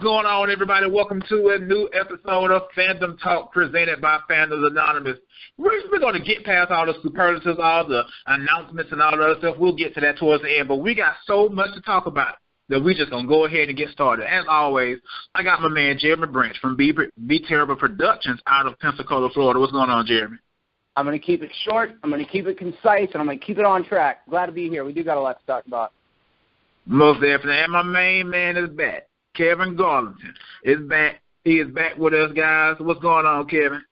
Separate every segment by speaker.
Speaker 1: going on, everybody? Welcome to a new episode of Fandom Talk presented by Fandoms Anonymous. We're going to get past all the superlatives, all the announcements, and all the other stuff. We'll get to that towards the end, but we got so much to talk about that we're just going to go ahead and get started. As always, I got my man Jeremy Branch from Be Terrible Productions out of Pensacola, Florida. What's going on, Jeremy?
Speaker 2: I'm going to keep it short, I'm going to keep it concise, and I'm going to keep it on track. Glad to be here. We do got a lot to talk about.
Speaker 1: Most definitely. And my main man is back. Kevin Garlington is back. He is back with us, guys. What's going on, Kevin?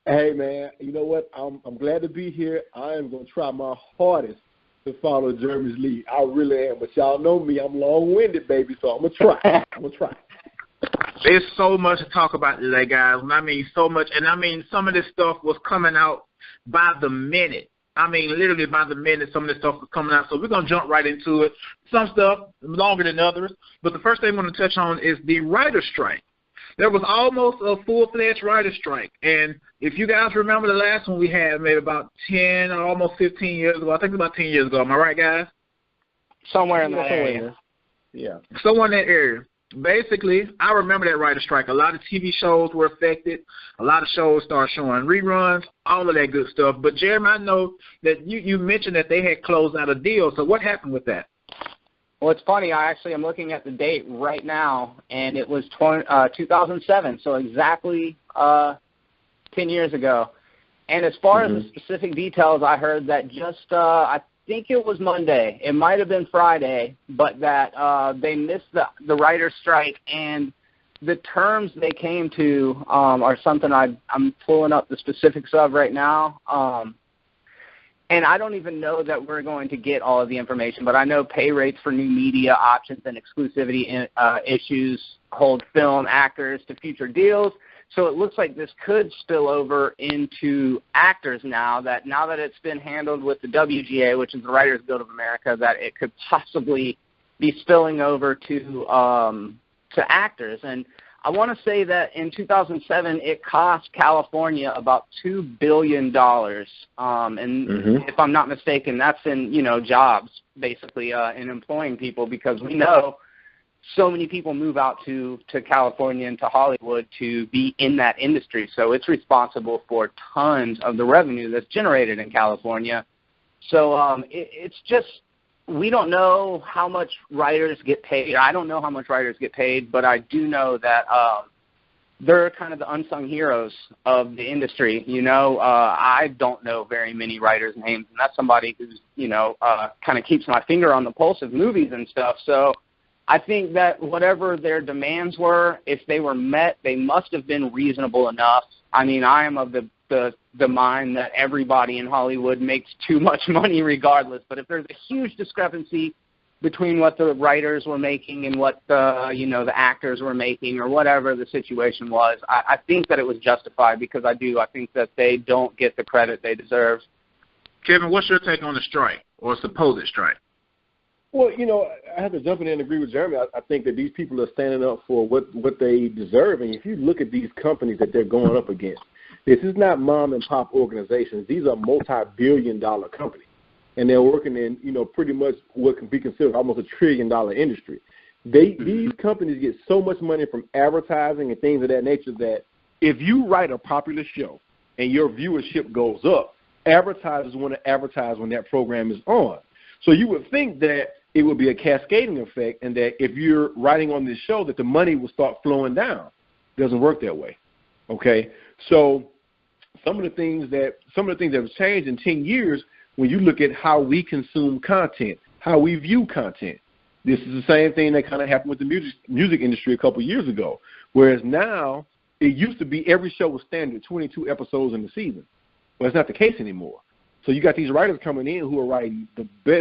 Speaker 3: Hey, man. You know what? I'm glad to be here. I am going to try my hardest to follow Jeremy's lead. I really am. But y'all know me. I'm long-winded, baby, so I'm going to try.
Speaker 1: There's so much to talk about today, guys. And I mean so much. And I mean some of this stuff was coming out by the minute. I mean, literally by the minute, some of this stuff was coming out. So we're going to jump right into it. Some stuff longer than others. But the first thing I want to touch on is the writer's strike. There was almost a full-fledged writer's strike. And if you guys remember the last one we had maybe about 10 or almost 15 years ago. I think about 10 years ago. Am I right, guys?
Speaker 2: Somewhere in that area.
Speaker 3: Yeah.
Speaker 1: Somewhere in that area. Basically, I remember that writer's strike. A lot of TV shows were affected. A lot of shows started showing reruns, all of that good stuff. But, Jeremy, I know that you mentioned that they had closed out a deal. So what happened with that?
Speaker 2: Well, it's funny. I'm looking at the date right now, and it was 2007, so exactly 10 years ago. And as far as the specific details, I heard that just I think it was Monday. It might have been Friday, but that they missed the writer's strike, and the terms they came to are something I'm pulling up the specifics of right now. And I don't even know that we're going to get all of the information, but I know pay rates for new media options and exclusivity issues hold film actors to future deals. So it looks like this could spill over into actors now that it's been handled with the WGA, which is the Writers Guild of America, that it could possibly be spilling over to actors. And I want to say that in 2007, it cost California about $2 billion. If I'm not mistaken, that's in, jobs, basically, in employing people, because we know so many people move out to California and to Hollywood to be in that industry. So it's responsible for tons of the revenue that's generated in California. So it's just, we don't know how much writers get paid. I don't know how much writers get paid, but I do know that they're kind of the unsung heroes of the industry. I don't know very many writers' names, and that's somebody who's, kind of keeps my finger on the pulse of movies and stuff. So I think that whatever their demands were, if they were met, they must have been reasonable enough. I mean, I am of the mind that everybody in Hollywood makes too much money regardless. But if there's a huge discrepancy between what the writers were making and what the actors were making, or whatever the situation was, I think that it was justified, because I think that they don't get the credit they deserve.
Speaker 1: Kevin, what's your take on the strike, or supposed strike?
Speaker 3: Well, I have to jump in and agree with Jeremy. I think that these people are standing up for what they deserve. And if you look at these companies that they're going up against, this is not mom-and-pop organizations. These are multi-billion-dollar companies. And they're working in, pretty much what can be considered almost $1 trillion industry. These companies get so much money from advertising and things of that nature that if you write a popular show and your viewership goes up, advertisers want to advertise when that program is on. So you would think that it would be a cascading effect, and that if you're writing on this show, that the money will start flowing down. It doesn't work that way. Okay? So some of the things that have changed in 10 years, when you look at how we consume content, how we view content, this is the same thing that kind of happened with the music industry a couple of years ago. Whereas now, it used to be every show was standard 22 episodes in the season. Well, it's not the case anymore. So you got these writers coming in who are writing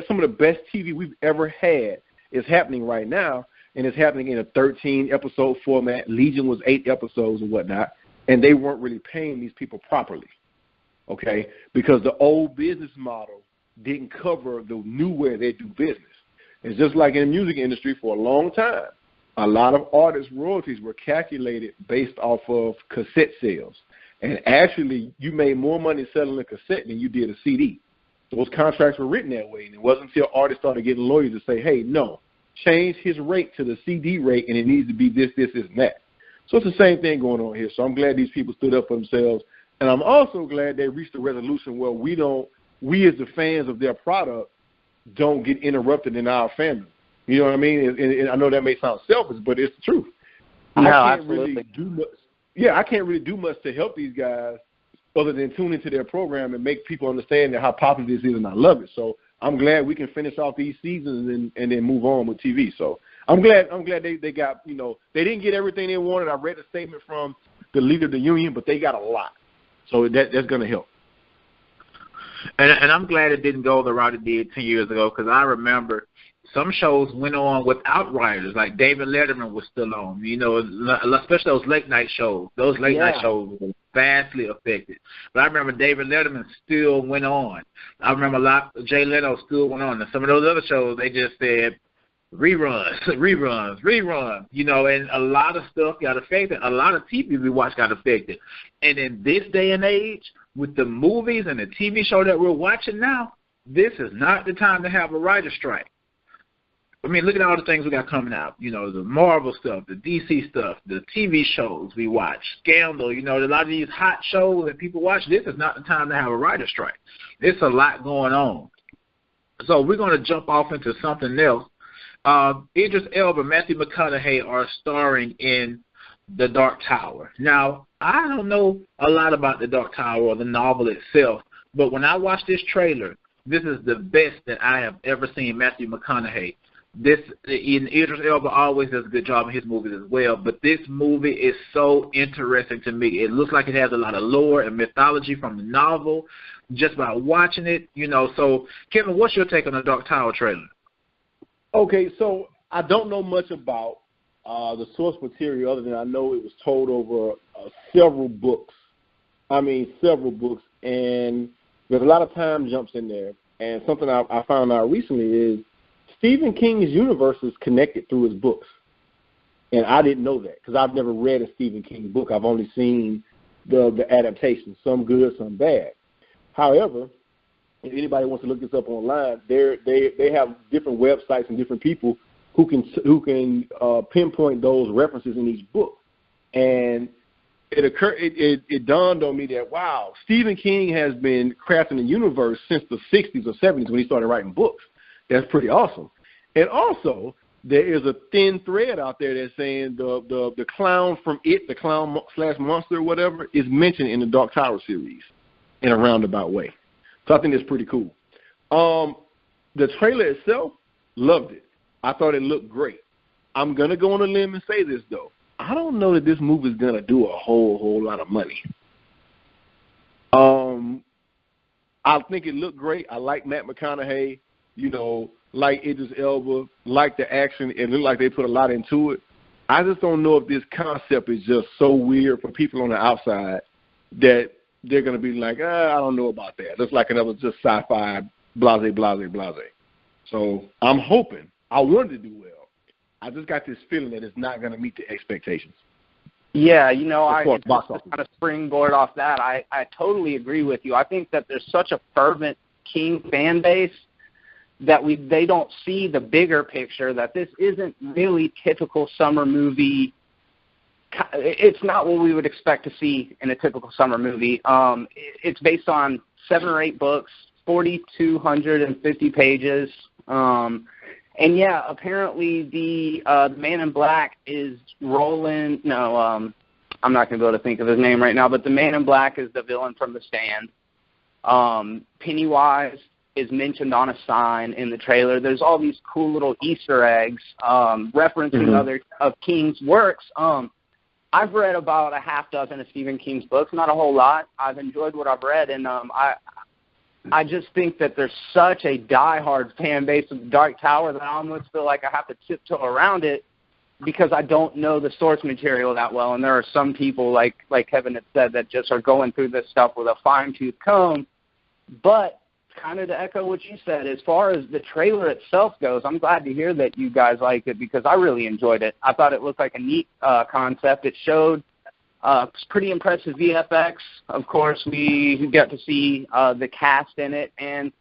Speaker 3: some of the best TV we've ever had is happening right now, and it's happening in a 13-episode format. Legion was 8 episodes and whatnot, and they weren't really paying these people properly, okay, because the old business model didn't cover the new way they do business. It's just like in the music industry for a long time. A lot of artists' royalties were calculated based off of cassette sales. And actually, you made more money selling a cassette than you did a CD. Those contracts were written that way, and it wasn't until artists started getting lawyers to say, hey, no, change his rate to the CD rate, and it needs to be this, and that. So it's the same thing going on here. So I'm glad these people stood up for themselves, and I'm also glad they reached a resolution where we as the fans of their product, don't get interrupted in our fandom. You know what I mean? And I know that may sound selfish, but it's the truth.
Speaker 2: No,
Speaker 3: I can't
Speaker 2: absolutely.
Speaker 3: really do much. Yeah, I can't really do much to help these guys other than tune into their program and make people understand that how popular this is, and I love it. So I'm glad we can finish off these seasons and then move on with TV. So I'm glad they got, they didn't get everything they wanted. I read a statement from the leader of the union, but they got a lot. So that's going to help.
Speaker 1: And I'm glad it didn't go the route it did 10 years ago, because I remember some shows went on without writers, like David Letterman was still on, especially those late night shows. Those late night shows were vastly affected. But I remember David Letterman still went on. I remember Jay Leno still went on. And some of those other shows, they just said reruns, and a lot of stuff got affected. A lot of TV we watched got affected. And in this day and age, with the movies and the TV show that we're watching now, this is not the time to have a writer's strike. I mean, look at all the things we got coming out. The Marvel stuff, the DC stuff, the TV shows we watch, Scandal, a lot of these hot shows that people watch. This is not the time to have a writer's strike. There's a lot going on. So we're going to jump off into something else. Idris Elba and Matthew McConaughey are starring in The Dark Tower. Now, I don't know a lot about The Dark Tower or the novel itself, but when I watched this trailer, this is the best that I have ever seen Matthew McConaughey. Idris Elba always does a good job in his movies as well, but this movie is so interesting to me. It looks like it has a lot of lore and mythology from the novel just by watching it. So, Kevin, what's your take on The Dark Tower trailer?
Speaker 3: Okay, so I don't know much about the source material other than I know it was told over several books. Several books, and there's a lot of time jumps in there. And something I found out recently is Stephen King's universe is connected through his books. And I didn't know that because I've never read a Stephen King book. I've only seen the adaptations, some good, some bad. However, if anybody wants to look this up online, they have different websites and different people who can pinpoint those references in each book. And it dawned on me that, wow, Stephen King has been crafting the universe since the 60s or 70s when he started writing books. That's pretty awesome. And also, there is a thin thread out there that's saying the clown from It, the clown / monster or whatever, is mentioned in the Dark Tower series in a roundabout way. So I think that's pretty cool. The trailer itself, loved it. I thought it looked great. I'm going to go on a limb and say this, though. I don't know that this movie is going to do a whole lot of money. I think it looked great. I like Matt McConaughey, like Idris Elba, like the action. It looked like they put a lot into it. I just don't know if this concept is just so weird for people on the outside that they're going to be like, I don't know about that. Looks like another just sci-fi, blase. So I'm hoping. I wanted to do well. I just got this feeling that it's not going to meet the expectations.
Speaker 2: Yeah, I kind of springboard off that. I totally agree with you. I think that there's such a fervent King fan base that they don't see the bigger picture, that this isn't really typical summer movie. It's not what we would expect to see in a typical summer movie. It's based on 7 or 8 books, 4,250 pages. And yeah, apparently the Man in Black is Roland. No, I'm not going to be able to think of his name right now, but the Man in Black is the villain from The Stand. Pennywise is mentioned on a sign in the trailer. There's all these cool little Easter eggs referencing other of King's works. I've read about a half dozen of Stephen King's books, not a whole lot. I've enjoyed what I've read, and I just think that there's such a diehard fan base of the Dark Tower that I almost feel like I have to tiptoe around it because I don't know the source material that well. And there are some people, like Kevin had said, that just are going through this stuff with a fine-tooth comb. But kind of to echo what you said, as far as the trailer itself goes, I'm glad to hear that you guys liked it because I really enjoyed it. I thought it looked like a neat concept. It showed pretty impressive VFX. Of course, we got to see the cast in it, and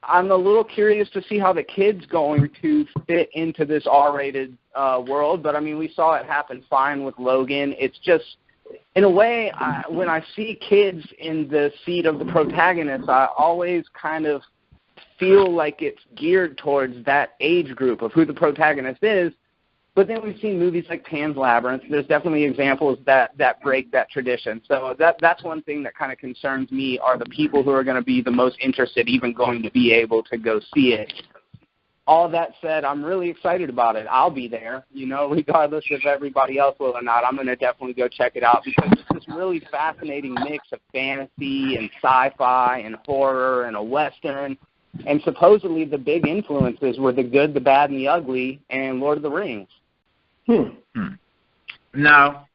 Speaker 2: I'm a little curious to see how the kid's going to fit into this R-rated world. But, I mean, we saw it happen fine with Logan. It's just, in a way, when I see kids in the seat of the protagonist, I always kind of feel like it's geared towards that age group of who the protagonist is. But then we've seen movies like Pan's Labyrinth. There's definitely examples that break that tradition. So that's one thing that kind of concerns me, are the people who are going to be the most interested even going to be able to go see it. All that said, I'm really excited about it. I'll be there, regardless if everybody else will or not. I'm going to definitely go check it out, because it's this really fascinating mix of fantasy and sci-fi and horror and a Western. And supposedly the big influences were The Good, the Bad, and the Ugly and Lord of the Rings.
Speaker 1: Now,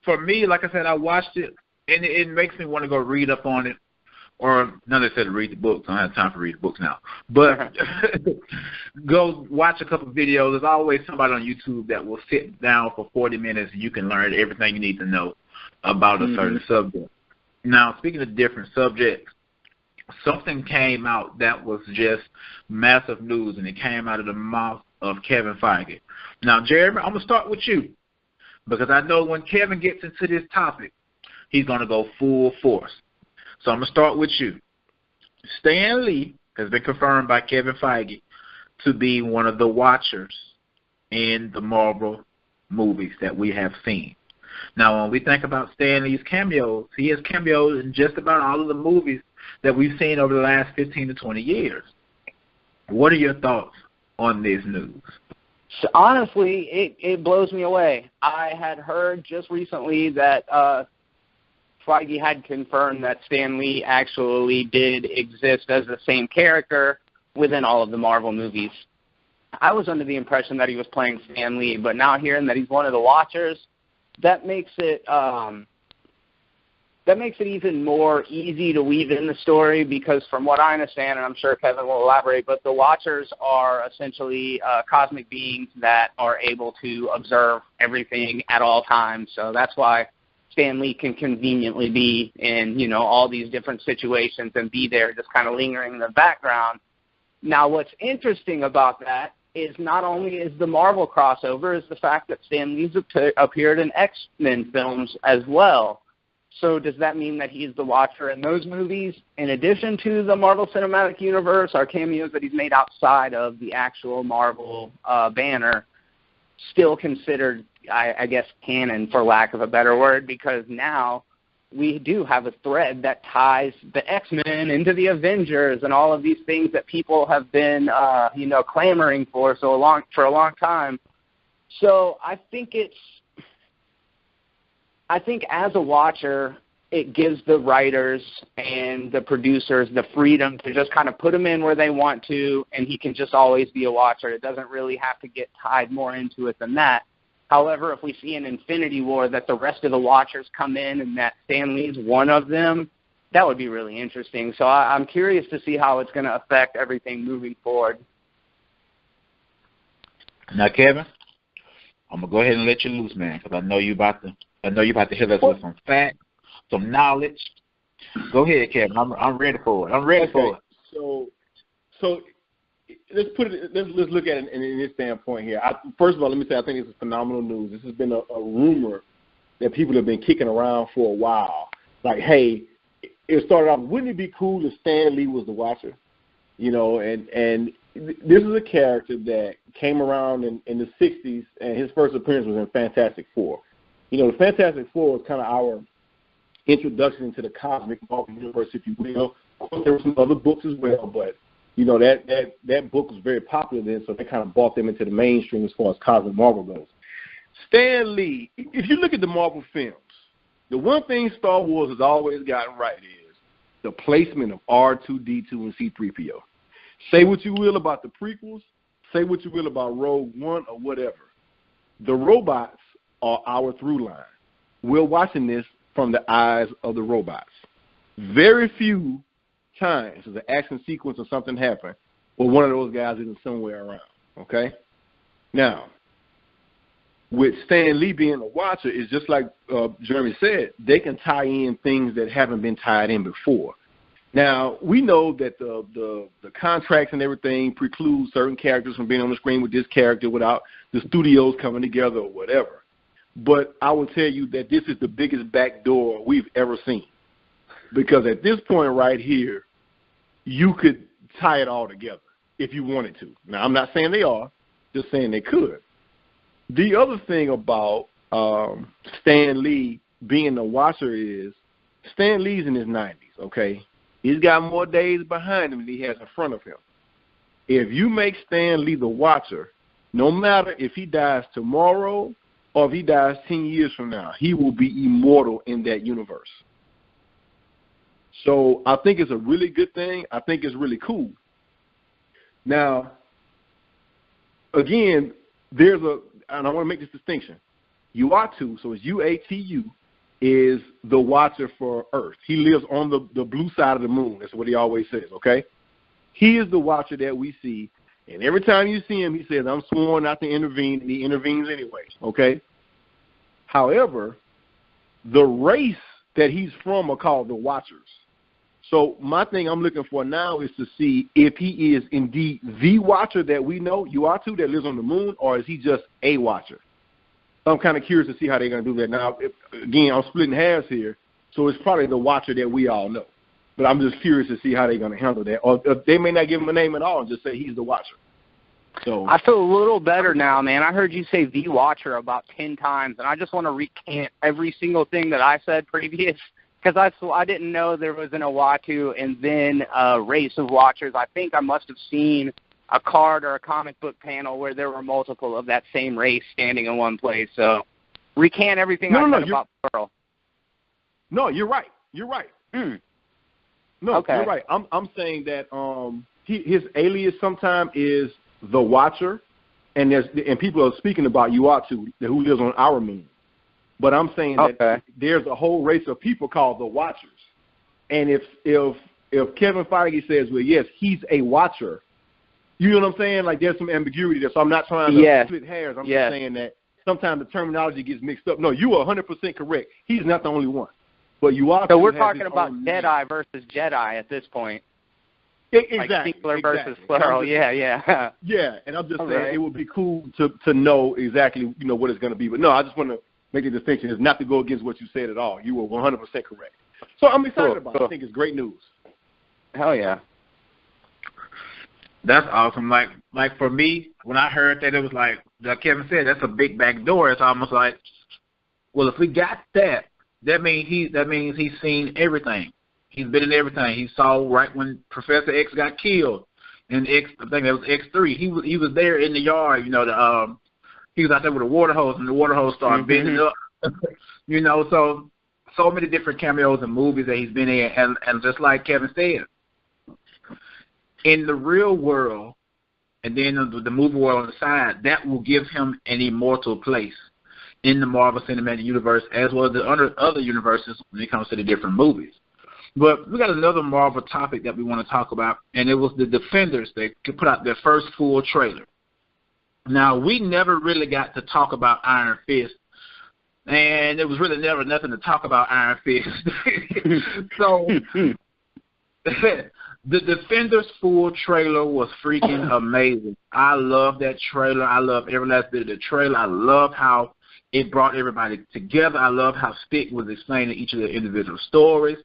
Speaker 1: for me, like I said, I watched it, and it makes me want to go read up on it, or not necessarily read the books. I don't have time to read the books now. But go watch a couple of videos. There's always somebody on YouTube that will sit down for 40 minutes, and you can learn everything you need to know about a certain subject. Now, speaking of different subjects, something came out that was just massive news, and it came out of the mouth of Kevin Feige. Now, Jeremy, I'm going to start with you, because I know when Kevin gets into this topic, he's going to go full force. So I'm going to start with you. Stan Lee has been confirmed by Kevin Feige to be one of the watchers in the Marvel movies that we have seen. Now, when we think about Stan Lee's cameos, he has cameos in just about all of the movies that we've seen over the last 15 to 20 years. What are your thoughts on this news?
Speaker 2: So honestly, it blows me away. I had heard just recently that Feige had confirmed that Stan Lee actually did exist as the same character within all of the Marvel movies. I was under the impression that he was playing Stan Lee, but now hearing that he's one of the Watchers, that makes it even more easy to weave in the story, because from what I understand, and I'm sure Kevin will elaborate, but the Watchers are essentially cosmic beings that are able to observe everything at all times. So that's why Stan Lee can conveniently be in, all these different situations and be there just kind of lingering in the background. Now, what's interesting about that is not only is the Marvel crossover, is the fact that Stan Lee's appeared in X-Men films as well. So does that mean that he's the Watcher in those movies? In addition to the Marvel Cinematic Universe, are cameos that he's made outside of the actual Marvel banner still considered, I guess, canon, for lack of a better word, because now we do have a thread that ties the X-Men into the Avengers and all of these things that people have been, clamoring for a long time. So I think as a watcher, it gives the writers and the producers the freedom to just kind of put him in where they want to, and he can just always be a watcher. It doesn't really have to get tied more into it than that. However, if we see in Infinity War that the rest of the Watchers come in and that Stan Lee's one of them, that would be really interesting. So I'm curious to see how it's going to affect everything moving forward.
Speaker 1: Now, Kevin, I'm going to go ahead and let you loose, man, because I know you're about to hit us with some facts, some knowledge. Go ahead, Kevin. I'm ready for it.
Speaker 3: So let's look at it in this standpoint here. First of all, let me say I think this is phenomenal news. This has been a rumor that people have been kicking around for a while. Like, hey, it started off, wouldn't it be cool if Stan Lee was the Watcher? And this is a character that came around in the 60s, and his first appearance was in Fantastic Four. The Fantastic Four was kind of our introduction into the cosmic Marvel universe, if you will. Of course, there were some other books as well, but that book was very popular then, so they kind of brought them into the mainstream as far as cosmic Marvel goes. Stan Lee, if you look at the Marvel films, the one thing Star Wars has always gotten right is the placement of R2-D2 and C-3PO. Say what you will about the prequels, say what you will about Rogue One or whatever. The robots are our through line. We're watching this from the eyes of the robots. Very few times as an action sequence or something happen where one of those guys isn't somewhere around, okay? Now, with Stan Lee being a watcher, it's just like Jeremy said, they can tie in things that haven't been tied in before. Now, we know that the contracts and everything preclude certain characters from being on the screen with this character without the studios coming together or whatever. But I will tell you that this is the biggest backdoor we've ever seen. Because at this point right here, you could tie it all together if you wanted to. Now, I'm not saying they are, just saying they could. The other thing about Stan Lee being the Watcher is Stan Lee's in his 90s, okay? He's got more days behind him than he has in front of him. If you make Stan Lee the Watcher, no matter if he dies tomorrow or if he dies 10 years from now, he will be immortal in that universe. So I think it's a really good thing. I think it's really cool. Now, again, and I want to make this distinction. Uatu, so it's Uatu, is the Watcher for Earth. He lives on the blue side of the moon. That's what he always says, okay? He is the Watcher that we see, and every time you see him, he says, I'm sworn not to intervene, and he intervenes anyway, okay? However, the race that he's from are called the Watchers. So my thing I'm looking for now is to see if he is indeed the Watcher that we know, Uatu, that lives on the moon, or is he just a Watcher? I'm kind of curious to see how they're going to do that. Now, again, I'm splitting hairs here, so it's probably the Watcher that we all know. But I'm just curious to see how they're going to handle that. Or they may not give him a name at all and just say he's the Watcher. So
Speaker 2: I feel a little better now, man. I heard you say the Watcher about 10 times, and I just want to recant every single thing that I said previous, because I didn't know there was an Uatu and then a race of Watchers. I think I must have seen a card or a comic book panel where there were multiple of that same race standing in one place. So recant everything I said about Pearl.
Speaker 3: No, you're right. You're right. No, okay. You're right. I'm saying that his alias sometime is the Watcher, and people are speaking about Uatu, who lives on our moon. But I'm saying that there's a whole race of people called the Watchers. And if Kevin Feige says, well, yes, he's a Watcher, you know what I'm saying? Like, there's some ambiguity there. So I'm not trying to split hairs. I'm just saying that sometimes the terminology gets mixed up. No, you are 100% correct. He's not the only one. But Uatu.
Speaker 2: So we're talking about Jedi versus Jedi at this point.
Speaker 3: Exactly.
Speaker 2: Like singular versus plural. Yeah.
Speaker 3: Yeah, and I'm just saying it would be cool to know exactly, what it's going to be. But no, I just want to make the distinction. It's not to go against what you said at all. You were 100% correct. So I'm excited about it. I think it's great news.
Speaker 2: Hell yeah.
Speaker 1: That's awesome. Like for me, when I heard that, it was like Kevin said, that's a big back door. It's almost like, well, if we got that, that means he's seen everything. He's been in everything. He saw right when Professor X got killed in I think that was X3. He was there in the yard. He was out there with a water hose, and the water hose started bending up. So many different cameos and movies that he's been in, and just like Kevin said, in the real world, and then the movie world on the side, that will give him an immortal place in the Marvel Cinematic Universe, as well as the other universes when it comes to the different movies. But we got another Marvel topic that we want to talk about, and it was the Defenders. They put out their first full trailer. Now, we never really got to talk about Iron Fist, and there was really never nothing to talk about Iron Fist. So the Defenders full trailer was freaking amazing. I love that trailer. I love every last bit of the trailer. I love how it brought everybody together. I love how Stick was explaining each of the individual stories.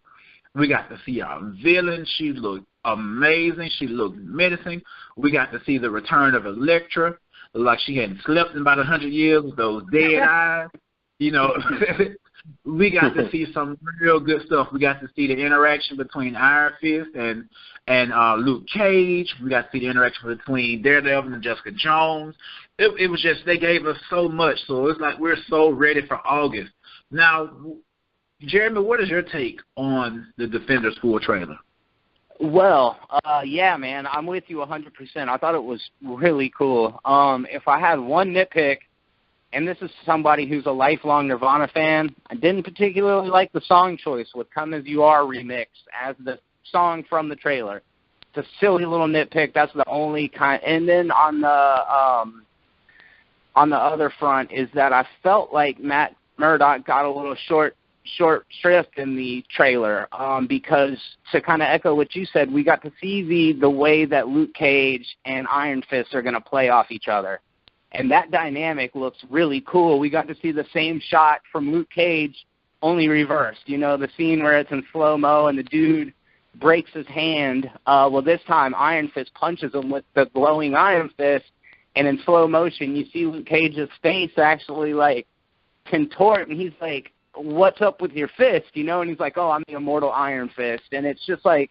Speaker 1: We got to see our villain. She looked amazing. She looked menacing. We got to see the return of Elektra, like she hadn't slept in about 100 years with those dead eyes. We got to see some real good stuff. We got to see the interaction between Iron Fist and Luke Cage. We got to see the interaction between Daredevil and Jessica Jones. It was just, they gave us so much. So it's like we're so ready for August. Now, Jeremy, what is your take on the Defenders full trailer?
Speaker 2: Well, yeah, man, I'm with you 100%. I thought it was really cool. If I had one nitpick, and this is somebody who's a lifelong Nirvana fan, I didn't particularly like the song choice with Come As You Are remix as the song from the trailer. It's a silly little nitpick. That's the only kind. And then on the other front is that I felt like Matt Murdock got a little short short shrift in the trailer because, to kind of echo what you said, we got to see the way that Luke Cage and Iron Fist are going to play off each other. And that dynamic looks really cool. We got to see the same shot from Luke Cage, only reversed. You know, the scene where it's in slow-mo and the dude breaks his hand. Well, this time Iron Fist punches him with the glowing Iron Fist, and in slow motion you see Luke Cage's face actually, like, contort, and he's like, what's up with your fist, you know? And he's like, oh, I'm the immortal Iron Fist. And it's just like,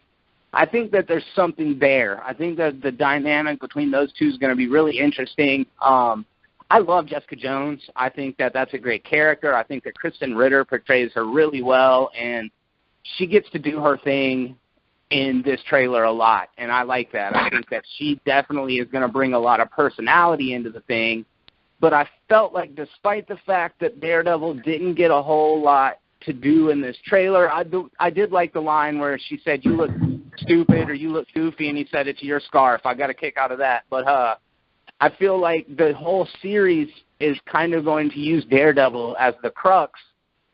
Speaker 2: I think that there's something there. I think that the dynamic between those two is going to be really interesting. I love Jessica Jones. I think that that's a great character. I think that Kristen Ritter portrays her really well, and she gets to do her thing in this trailer a lot, and I like that. I think that she definitely is going to bring a lot of personality into the thing, but I felt like despite the fact that Daredevil didn't get a whole lot to do in this trailer, I did like the line where she said, you look stupid or you look goofy, and he said, it's your scarf. I got a kick out of that. But I feel like the whole series is kind of going to use Daredevil as the crux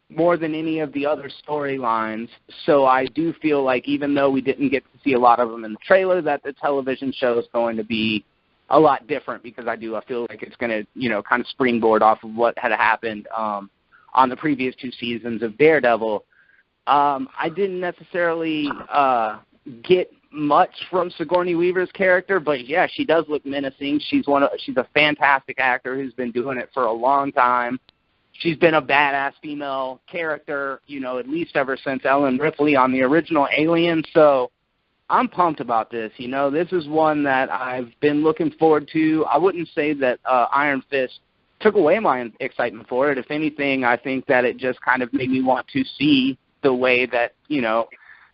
Speaker 2: more than any of the other storylines. So I do feel like even though we didn't get to see a lot of them in the trailer, that the television show is going to be a lot different, because I feel like it's going to, you know, kind of springboard off of what had happened on the previous 2 seasons of Daredevil. I didn't necessarily get much from Sigourney Weaver's character, but yeah, she does look menacing. She's a fantastic actor who's been doing it for a long time. She's been a badass female character, you know, at least ever since Ellen Ripley on the original Alien. So I'm pumped about this. You know, this is one that I've been looking forward to. I wouldn't say that Iron Fist took away my excitement for it. If anything, I think that it just kind of made me want to see the way that, you know,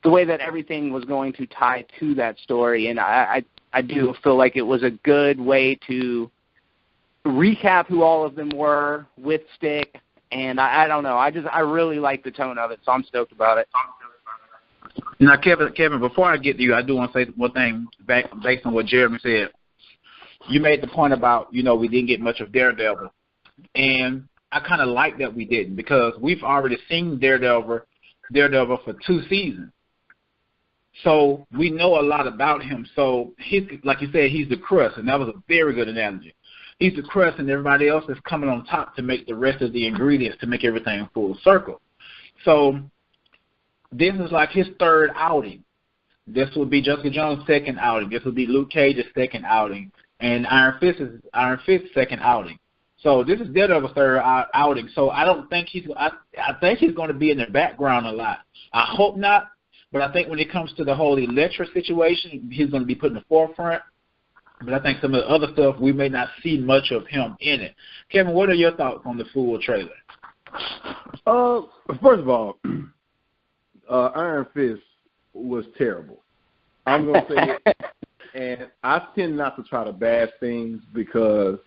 Speaker 2: the way that everything was going to tie to that story. And I do feel like it was a good way to recap who all of them were with Stick. And I don't know. I really like the tone of it, so I'm stoked about it.
Speaker 1: Now, Kevin, before I get to you, I do want to say one thing back based on what Jeremy said. You made the point about, you know, we didn't get much of Daredevil. And I kind of like that we didn't, because we've already seen Daredevil for 2 seasons. So we know a lot about him. So he's, like you said, he's the crust, and that was a very good analogy. He's the crust, and everybody else is coming on top to make the rest of the ingredients to make everything full circle. So this is like his 3rd outing. This will be Jessica Jones' 2nd outing. This will be Luke Cage's 2nd outing, and Iron Fist's 2nd outing. So this is Daredevil's 3rd outing. So I don't think I think he's going to be in the background a lot. I hope not, but I think when it comes to the whole Elektra situation, he's going to be put in the forefront. But I think some of the other stuff, we may not see much of him in it. Kevin, what are your thoughts on the full trailer?
Speaker 3: First of all, Iron Fist was terrible. I'm going to say it. And I tend not to try to bash things, because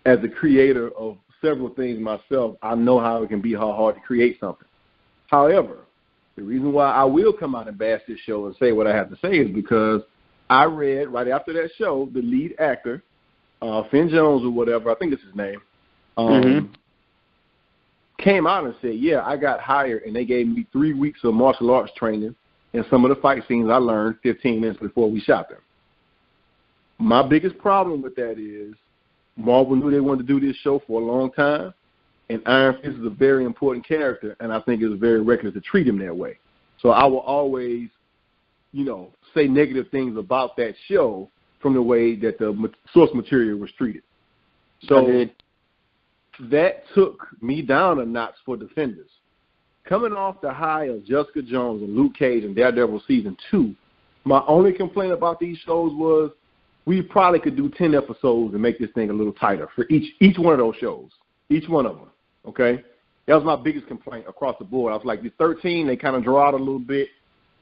Speaker 3: as a creator of several things myself, I know how it can be hard to create something. However, the reason why I will come out and bash this show and say what I have to say is because I read right after that show, the lead actor, Finn Jones or whatever, I think that's his name, came out and said, yeah, I got hired and they gave me 3 weeks of martial arts training, and some of the fight scenes I learned 15 minutes before we shot them. My biggest problem with that is Marvel knew they wanted to do this show for a long time, and Iron Fist is a very important character, and I think it was very reckless to treat him that way. So I will always, you know, say negative things about that show from the way that the source material was treated. So that took me down a notch for Defenders. Coming off the high of Jessica Jones and Luke Cage and Daredevil Season 2, my only complaint about these shows was we probably could do 10 episodes and make this thing a little tighter for each one of those shows, each one of them, okay? That was my biggest complaint across the board. I was like, the 13, they kind of draw out a little bit.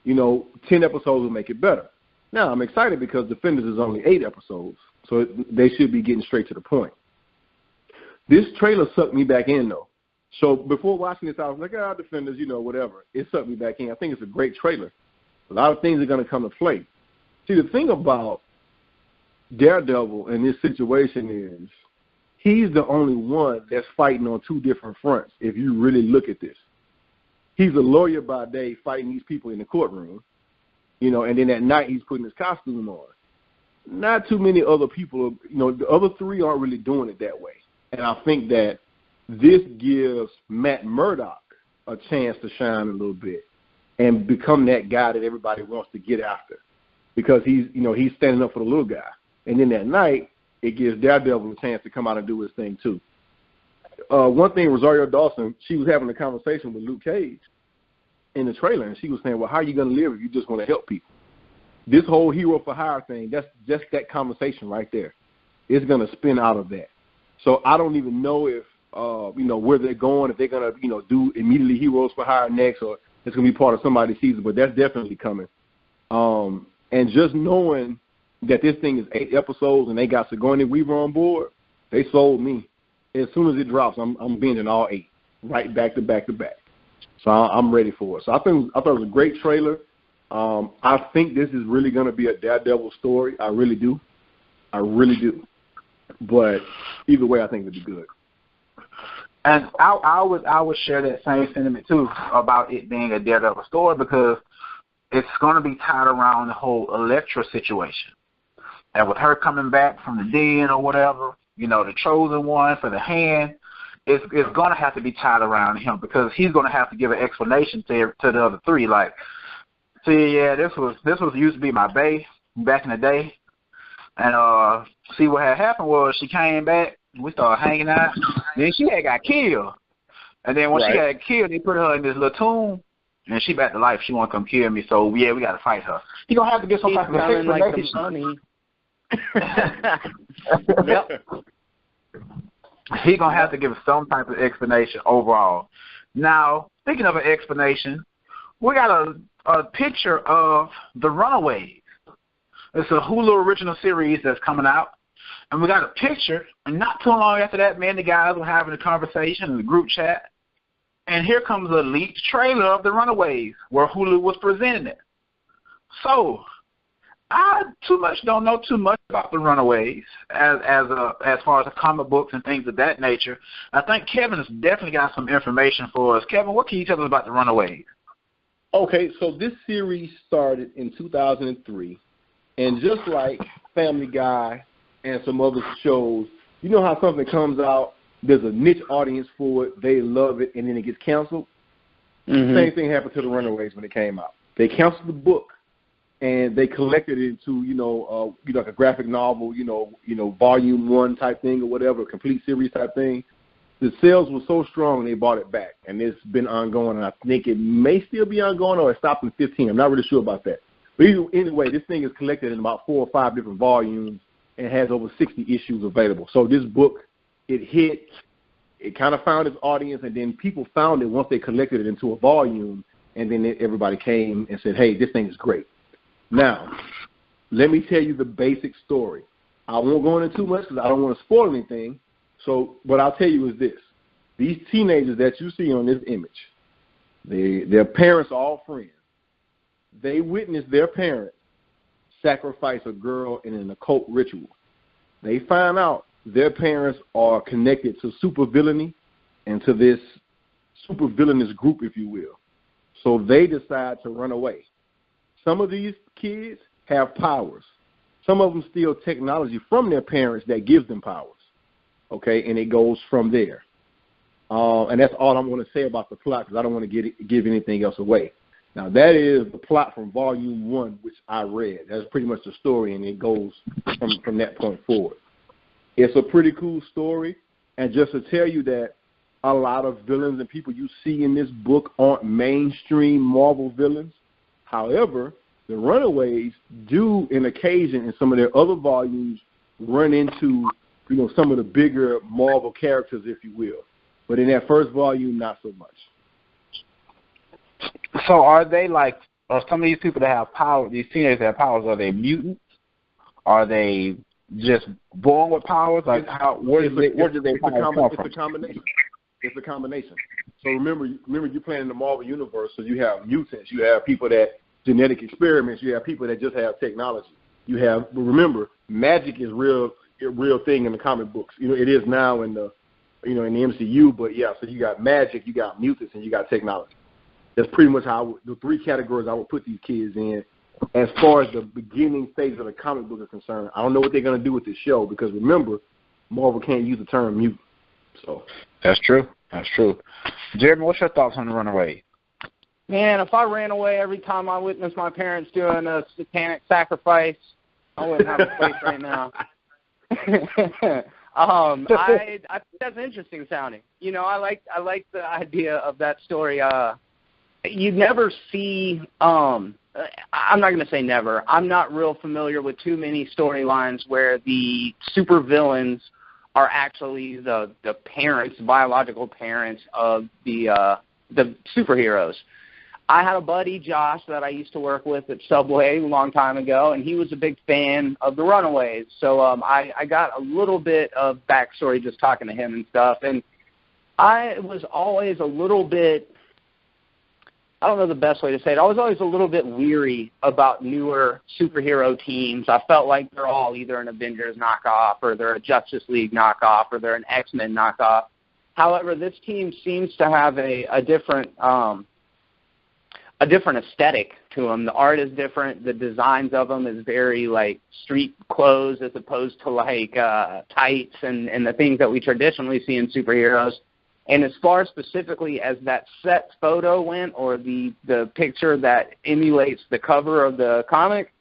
Speaker 3: You know, 10 episodes will make it better. Now, I'm excited because Defenders is only 8 episodes, so they should be getting straight to the point. This trailer sucked me back in, though. So before watching this, I was like, Defenders, you know, whatever. It sucked me back in. I think it's a great trailer. A lot of things are going to come to play. See, the thing about Daredevil in this situation is he's the only one that's fighting on 2 different fronts, if you really look at this. he's a lawyer by day fighting these people in the courtroom, you know, and then at night he's putting his costume on. Not too many other people, you know, the other three aren't really doing it that way. And I think that this gives Matt Murdock a chance to shine a little bit and become that guy that everybody wants to get after, because he's standing up for the little guy. And then at night, it gives Daredevil a chance to come out and do his thing too. One thing, Rosario Dawson, she was having a conversation with Luke Cage in the trailer, and she was saying, well, how are you going to live if you just want to help people? This whole hero for hire thing, that's just that conversation right there. It's going to spin out of that. So I don't even know if, where they're going, if they're going to, do immediately heroes for hire next, or it's going to be part of somebody's season, but that's definitely coming. And just knowing that this thing is 8 episodes and they got Sigourney Weaver on board, they sold me. As soon as it drops, I'm binging all 8, right back to back to back. So I'm ready for it. So I thought it was a great trailer. I think this is really going to be a Daredevil story. I really do. But either way, I think it'll be good.
Speaker 1: And I would share that same sentiment too about it being a Daredevil story, because it's going to be tied around the whole Elektra situation. And with her coming back from the den or whatever, the chosen one for the hand, it's going to have to be tied around him, because he's going to have to give an explanation to the other 3. Like, see, yeah, this was used to be my bae back in the day. And see, what had happened was she came back, we started hanging out, then she had got killed. And then when she got killed, they put her in this little tomb, and she back to life. She want to come kill me, so yeah, we got to fight her. He going to have to get some type of explanation.
Speaker 2: Like the bunny.
Speaker 1: Yep. He's going to have to give some type of explanation overall. Now, speaking of an explanation, we got a picture of The Runaways. It's a Hulu original series that's coming out. And we got a picture, and not too long after that, me and the guys were having a conversation in the group chat. And here comes a leaked trailer of The Runaways, where Hulu was presenting it. So, I don't know too much about The Runaways as far as the comic books and things of that nature. I think Kevin has definitely got some information for us. Kevin, what can you tell us about The Runaways?
Speaker 3: Okay, so this series started in 2003, and just like Family Guy and some other shows, you know how something comes out, there's a niche audience for it, they love it, and then it gets canceled? Mm-hmm. Same thing happened to The Runaways when it came out. They canceled the book, and they collected it into, like a graphic novel, volume 1 type thing or whatever, a complete series type thing. The sales were so strong, they bought it back, and it's been ongoing, and I think it may still be ongoing, or it stopped in 15. I'm not really sure about that. But anyway, this thing is collected in about 4 or 5 different volumes and has over 60 issues available. So this book, it hit, it kind of found its audience, and then people found it once they collected it into a volume, and then everybody came and said, hey, this thing is great. Now, let me tell you the basic story. I won't go into too much because I don't want to spoil anything. So what I'll tell you is this. These teenagers that you see on this image, their parents are all friends. They witnessed their parents sacrifice a girl in an occult ritual. They find out their parents are connected to supervillainy and to this supervillainous group, if you will. So they decide to run away. Some of these kids have powers. Some of them steal technology from their parents that gives them powers. Okay, and it goes from there. And that's all I'm going to say about the plot, because I don't want to give anything else away. Now, that is the plot from Volume 1, which I read. That's pretty much the story, and it goes from that point forward. It's a pretty cool story, and just to tell you that a lot of villains and people you see in this book aren't mainstream Marvel villains. However, the Runaways do, in occasion, in some of their other volumes, run into some of the bigger Marvel characters, if you will. But in that first volume, not so much.
Speaker 1: So are they some of these people that have power, these teenagers that have powers, are they mutants? Are they just born with powers? Like, where do they come from?
Speaker 3: It's a combination. It's a combination. So remember you're playing in the Marvel universe, so you have mutants, you have people that genetic experiments, you have people that just have technology. But remember, magic is a real thing in the comic books. It is now in the in the MCU, but yeah, so you got magic, you got mutants, and you got technology. That's pretty much how the three categories I would put these kids in. As far as the beginning phase of the comic book is concerned, I don't know what they're going to do with this show because remember, Marvel can't use the term mutant. So
Speaker 1: that's true. That's true. Jeremy, what's your thoughts on the Runaways?
Speaker 2: Man, if I ran away every time I witnessed my parents doing a satanic sacrifice, I wouldn't have a place right now. I think that's interesting sounding. You know, I like the idea of that story. You never see. I'm not going to say never. I'm not real familiar with too many storylines where the supervillains are actually the parents, biological parents of the superheroes. I had a buddy, Josh, that I used to work with at Subway a long time ago, and he was a big fan of the Runaways. So I got a little bit of backstory just talking to him and stuff. And I was always a little bit, I don't know the best way to say it, I was always a little bit weary about newer superhero teams. I felt like they're all either an Avengers knockoff or they're a Justice League knockoff or they're an X-Men knockoff. However, this team seems to have a different aesthetic to them. The art is different. The designs of them is very like street clothes as opposed to like tights and the things that we traditionally see in superheroes. And as far specifically as that set photo went or the picture that emulates the cover of the comic,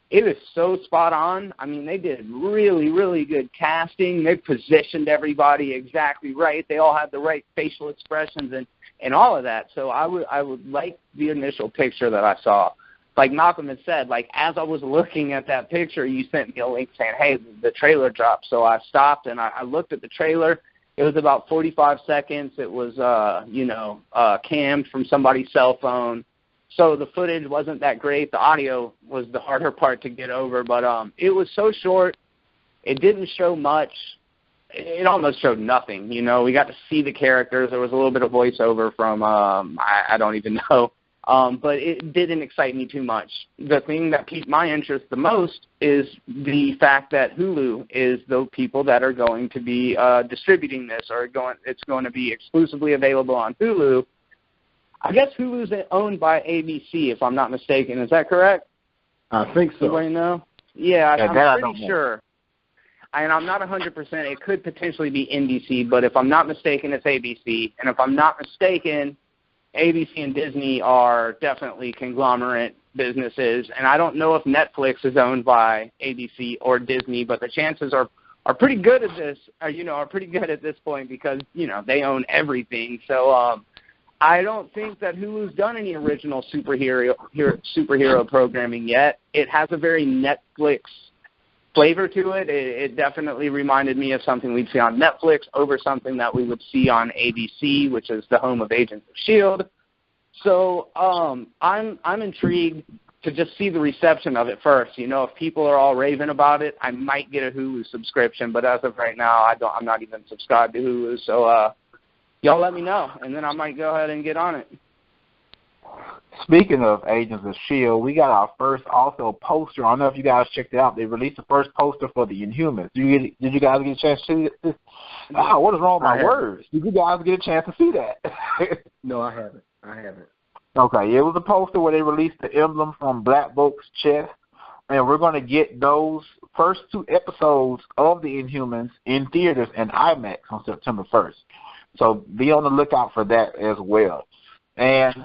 Speaker 2: it is so spot on. I mean, they did really, really good casting. They positioned everybody exactly right. They all had the right facial expressions and all of that. So I would like the initial picture that I saw. Like Malcolm had said, like as I was looking at that picture, you sent me a link saying, hey, the trailer dropped. So I stopped and I looked at the trailer. It was about 45 seconds. It was, cammed from somebody's cell phone. So the footage wasn't that great. The audio was the harder part to get over. But it was so short. It didn't show much. It almost showed nothing. You know, we got to see the characters. There was a little bit of voiceover from, I don't even know. But it didn't excite me too much. The thing that piqued my interest the most is the fact that Hulu is the people that are going to be distributing this, or it's going to be exclusively available on Hulu. I guess Hulu's owned by ABC, if I'm not mistaken. Is that correct?
Speaker 3: I think so.
Speaker 2: Anybody know? Yeah, I'm pretty sure. And I'm not 100%. It could potentially be NBC, but if I'm not mistaken, it's ABC. And if I'm not mistaken, ABC and Disney are definitely conglomerate businesses, and I don't know if Netflix is owned by ABC or Disney, but the chances are pretty good at this. Are pretty good at this point because they own everything. So I don't think that Hulu's done any original superhero programming yet. It has a very Netflix flavor to it. It definitely reminded me of something we'd see on Netflix over something that we would see on ABC, which is the home of Agents of S.H.I.E.L.D. So I'm intrigued to just see the reception of it first. If people are all raving about it, I might get a Hulu subscription, but as of right now, I'm not even subscribed to Hulu. So y'all let me know, and then I might go ahead and get on it.
Speaker 1: Speaking of Agents of S.H.I.E.L.D., we got our first also poster. I don't know if you guys checked it out. They released the first poster for the Inhumans. Did you guys get a chance to see this? Wow, what is wrong with my words? Did you guys get a chance to see that?
Speaker 3: No, I haven't.
Speaker 1: Okay, it was a poster where they released the emblem from Black Bolt's chest, and we're going to get those first 2 episodes of the Inhumans in theaters and IMAX on September 1st. So be on the lookout for that as well. And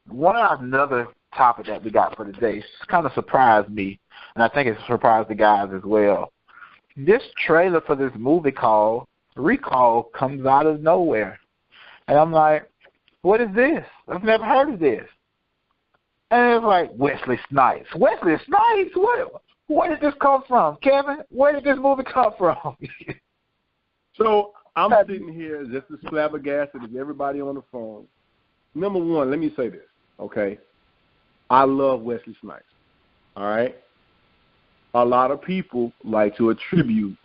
Speaker 1: another topic that we got for today kind of surprised me, and I think it surprised the guys as well. This trailer for this movie called Recall comes out of nowhere. And I'm like, what is this? I've never heard of this. And it's like, Wesley Snipes. Wesley Snipes? Where did this come from? Kevin, where did this movie come from?
Speaker 3: So I'm sitting here just as flabbergasted as everybody on the phone. Number one, let me say this, okay? I love Wesley Snipes, all right? A lot of people like to attribute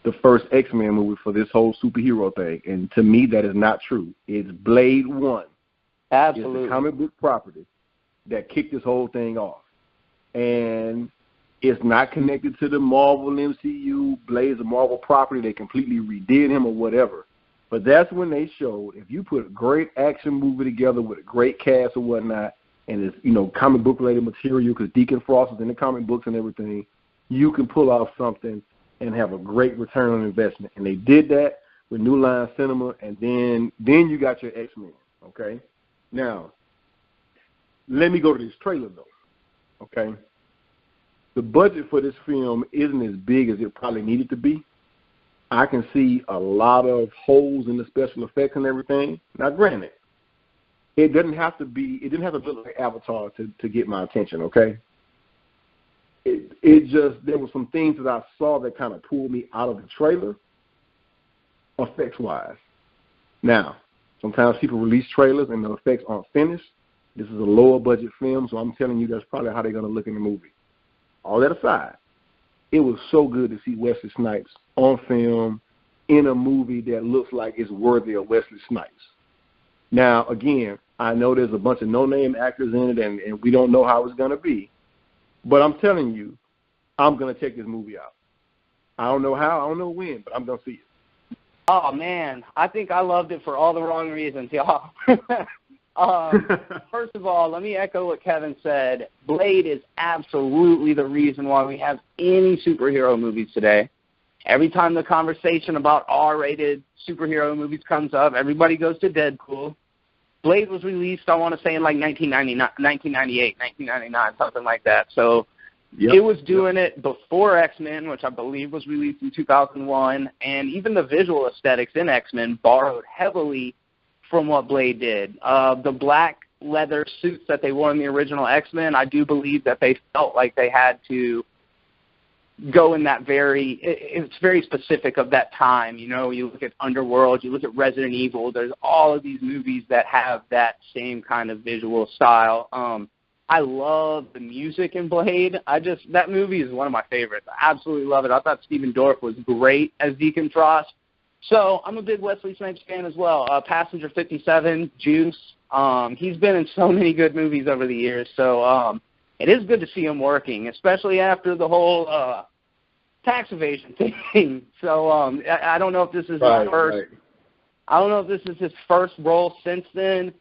Speaker 3: the first X-Men movie for this whole superhero thing, and to me that is not true. It's Blade 1.
Speaker 2: Absolutely.
Speaker 3: It's a comic book property that kicked this whole thing off. And it's not connected to the Marvel MCU. Blade's a Marvel property. They completely redid him or whatever. But that's when they showed if you put a great action movie together with a great cast or whatnot, and it's, you know, comic book related material because Deacon Frost is in the comic books and everything, you can pull off something and have a great return on investment. And they did that with New Line Cinema, and then you got your X-Men, okay? Now, let me go to this trailer, though, okay? The budget for this film isn't as big as it probably needed to be. I can see a lot of holes in the special effects and everything. Now, granted, it didn't have to look like Avatar to get my attention, okay? It just, there were some things that I saw that kind of pulled me out of the trailer, effects-wise. Now, sometimes people release trailers and the effects aren't finished. This is a lower-budget film, so I'm telling you that's probably how they're going to look in the movie. All that aside, it was so good to see Wesley Snipes on film in a movie that looks like it's worthy of Wesley Snipes. Now, again, I know there's a bunch of no-name actors in it, and we don't know how it's going to be. But I'm telling you, I'm going to check this movie out. I don't know how, I don't know when, but I'm going to see it.
Speaker 2: Oh, man, I think I loved it for all the wrong reasons, y'all. First of all, let me echo what Kevin said. Blade is absolutely the reason why we have any superhero movies today. Every time the conversation about R-rated superhero movies comes up, everybody goes to Deadpool. Blade was released, I want to say, in like 1998, 1999, something like that. So it was doing it before X-Men, which I believe was released in 2001, and even the visual aesthetics in X-Men borrowed heavily from what Blade did. The black leather suits that they wore in the original X-Men, I do believe that they felt like they had to go in that it's very specific of that time. You know, you look at Underworld, you look at Resident Evil, there's all of these movies that have that same kind of visual style. I love the music in Blade. That movie is one of my favorites. I absolutely love it. I thought Stephen Dorff was great as Deacon Frost. So I'm a big Wesley Snipes fan as well. Passenger 57, Juice. He's been in so many good movies over the years. So it is good to see him working, especially after the whole tax evasion thing. So I don't know if this is his first. Right. I don't know if this is his first role since then.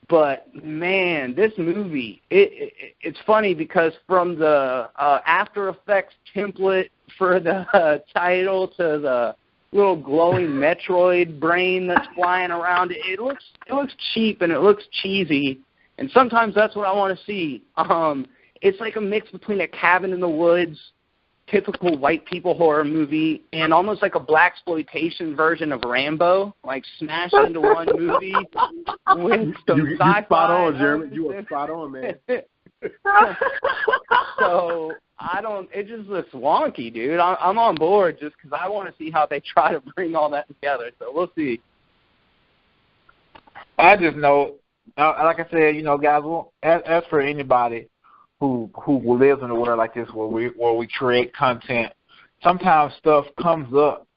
Speaker 2: But man, this movie, it's funny because from the After Effects template for the title to the little glowing Metroid brain that's flying around, it looks cheap and it looks cheesy, and sometimes that's what I want to see. It's like a mix between a Cabin in the Woods, typical white people horror movie, and almost like a blaxploitation version of Rambo, like smashed into one movie with some sci-fi.
Speaker 3: You spot on, Jeremy. You are spot on, man.
Speaker 2: So it just looks wonky, dude. I'm on board just because I want to see how they try to bring all that together. So we'll see.
Speaker 1: I just know, like I said, you know, guys, as for anybody who lives in a world like this where we create content, sometimes stuff comes up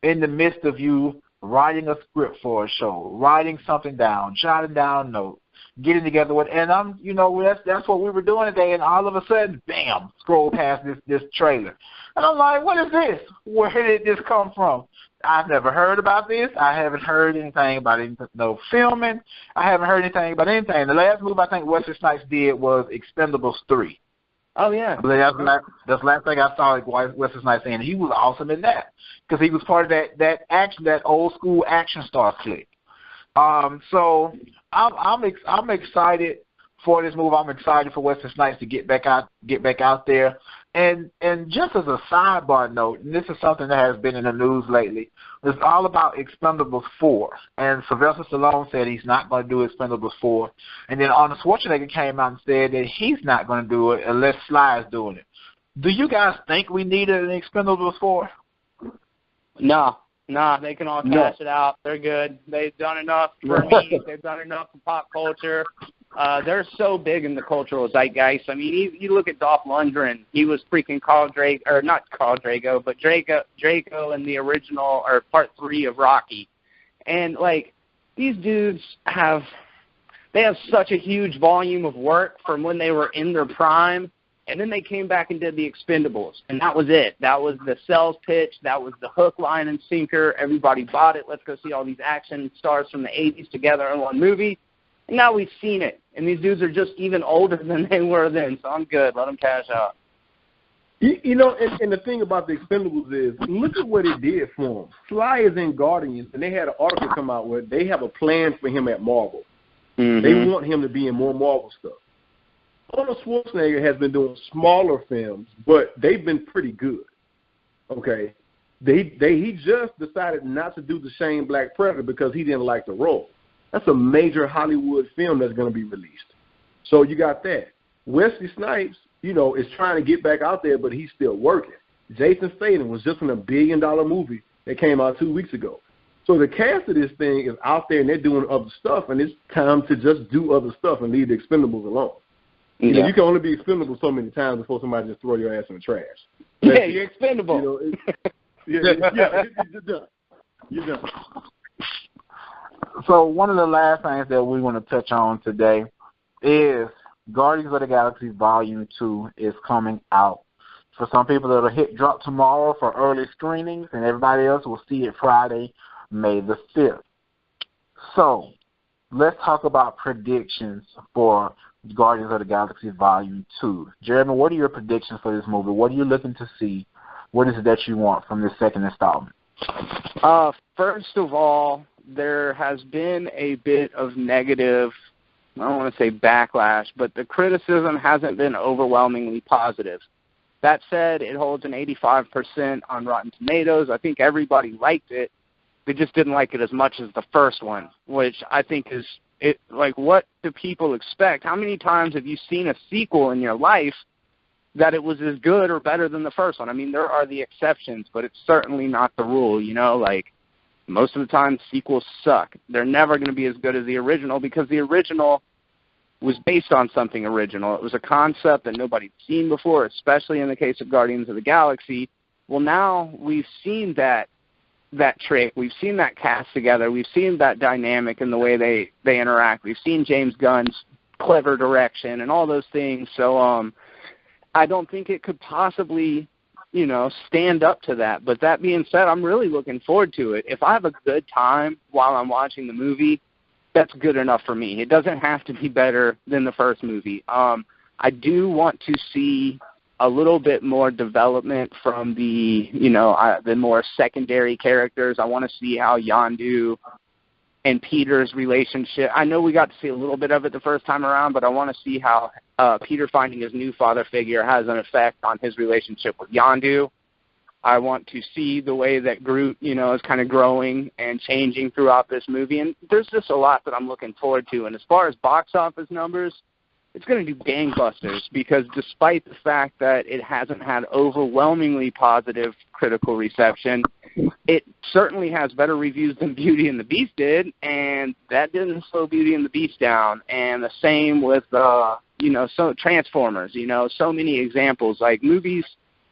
Speaker 1: in the midst of you writing a script for a show, writing something down, jotting down notes, getting together with, and that's what we were doing today, and all of a sudden, bam, scroll past this trailer. And I'm like, what is this? Where did this come from? I've never heard about this. I haven't heard anything about no filming. I haven't heard anything about anything. The last movie I think Wesley Snipes did was Expendables 3.
Speaker 2: Oh, yeah.
Speaker 1: I believe that's the last thing I saw Wesley Snipes in. He was awesome in that because he was part of that old school action star clique. So I'm excited for this movie. I'm excited for Wesley Snipes to get back out there. And just as a sidebar note, and this is something that has been in the news lately, it's all about Expendables 4. And Sylvester Stallone said he's not going to do Expendables 4. And then Arnold Schwarzenegger came out and said that he's not going to do it unless Sly is doing it. Do you guys think we need an Expendables 4?
Speaker 2: No, they can all cash it out. They're good. They've done enough for me. They've done enough for pop culture. They're so big in the cultural zeitgeist. I mean, you look at Dolph Lundgren. He was freaking not Khal Drogo, but Drago in the original or part 3 of Rocky. And like these dudes have such a huge volume of work from when they were in their prime, And then they came back and did The Expendables, and that was it. That was the sales pitch. That was the hook, line, and sinker. Everybody bought it. Let's go see all these action stars from the 80s together in one movie. And now we've seen it, and these dudes are just even older than they were then, so I'm good. Let them cash out.
Speaker 3: You know, and the thing about The Expendables is, look at what it did for him. Sly is in Guardians, and they had an article come out where they have a plan for him at Marvel. Mm-hmm. They want him to be in more Marvel stuff. Arnold Schwarzenegger has been doing smaller films, but they've been pretty good. Okay? He just decided not to do the Shane Black Predator because he didn't like the role. That's a major Hollywood film that's going to be released. So you got that. Wesley Snipes, you know, is trying to get back out there, but he's still working. Jason Statham was just in a $1 billion movie that came out 2 weeks ago. So the cast of this thing is out there, and they're doing other stuff, and it's time to just do other stuff and leave the Expendables alone. Yeah. You know, you can only be expendable so many times before somebody just throw your ass in the trash.
Speaker 2: Yeah, you're expendable.
Speaker 3: You know, you're done. You're done.
Speaker 1: So one of the last things that we want to touch on today is Guardians of the Galaxy Volume 2 is coming out. For some people, it'll hit drop tomorrow for early screenings, and everybody else will see it Friday, May the 5th. So let's talk about predictions for Guardians of the Galaxy Volume 2. Jeremy, what are your predictions for this movie? What are you looking to see? What is it that you want from this second installment?
Speaker 2: First of all, there has been a bit of negative, I don't want to say backlash, but the criticism hasn't been overwhelmingly positive. That said, it holds an 85% on Rotten Tomatoes. I think everybody liked it. They just didn't like it as much as the first one, which I think is, like, what do people expect? How many times have you seen a sequel in your life that it was as good or better than the first one? I mean, there are the exceptions, but it's certainly not the rule, you know? Like, most of the time, sequels suck. They're never going to be as good as the original because the original was based on something original. It was a concept that nobody'd seen before, especially in the case of Guardians of the Galaxy. Well, now we've seen that trick. We've seen that cast together. We've seen that dynamic in the way they interact. We've seen James Gunn's clever direction and all those things. So I don't think it could possibly, you know, stand up to that. But that being said, I'm really looking forward to it. If I have a good time while I'm watching the movie, that's good enough for me. It doesn't have to be better than the first movie. I do want to see a little bit more development from the, you know, the more secondary characters. I want to see how Yondu and Peter's relationship. I know we got to see a little bit of it the first time around, but I want to see how Peter finding his new father figure has an effect on his relationship with Yondu. I want to see the way that Groot, you know, is kind of growing and changing throughout this movie. And there's just a lot that I'm looking forward to. And as far as box office numbers, it's going to do gangbusters because despite the fact that it hasn't had overwhelmingly positive critical reception, it certainly has better reviews than Beauty and the Beast did, and that didn't slow Beauty and the Beast down. And the same with, you know, so Transformers, you know, so many examples. Like, movies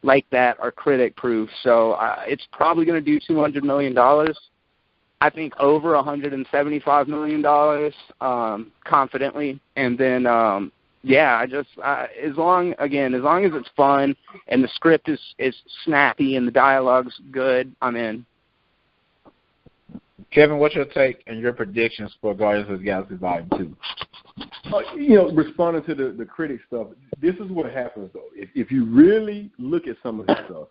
Speaker 2: like that are critic-proof, so it's probably going to do $200 million. I think over $175 million confidently. And then, yeah, as long as it's fun and the script is snappy and the dialogue's good, I'm in.
Speaker 1: Kevin, what's your take and your predictions for Guardians of the Galaxy Volume 2?
Speaker 3: You know, responding to the critic stuff, this is what happens, though. If you really look at some of this stuff,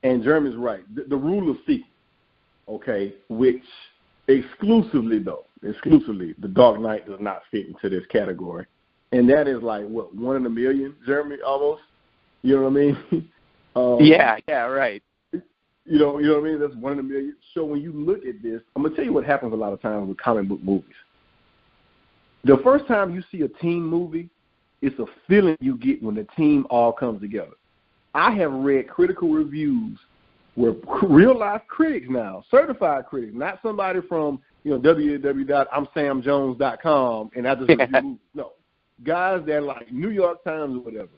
Speaker 3: and Jeremy's right, the rule of sequel, okay, which exclusively, The Dark Knight does not fit into this category. And that is like, what, 1 in a million, Jeremy, almost? You know what I mean?
Speaker 2: Yeah, right.
Speaker 3: You know what I mean? That's 1 in a million. So when you look at this, I'm going to tell you what happens a lot of times with comic book movies. The first time you see a team movie, it's a feeling you get when the team all comes together. I have read critical reviews where real-life critics now, certified critics, not somebody from, you know, www.I'mSamJones.com and I just review movies. No. Guys that are like New York Times or whatever,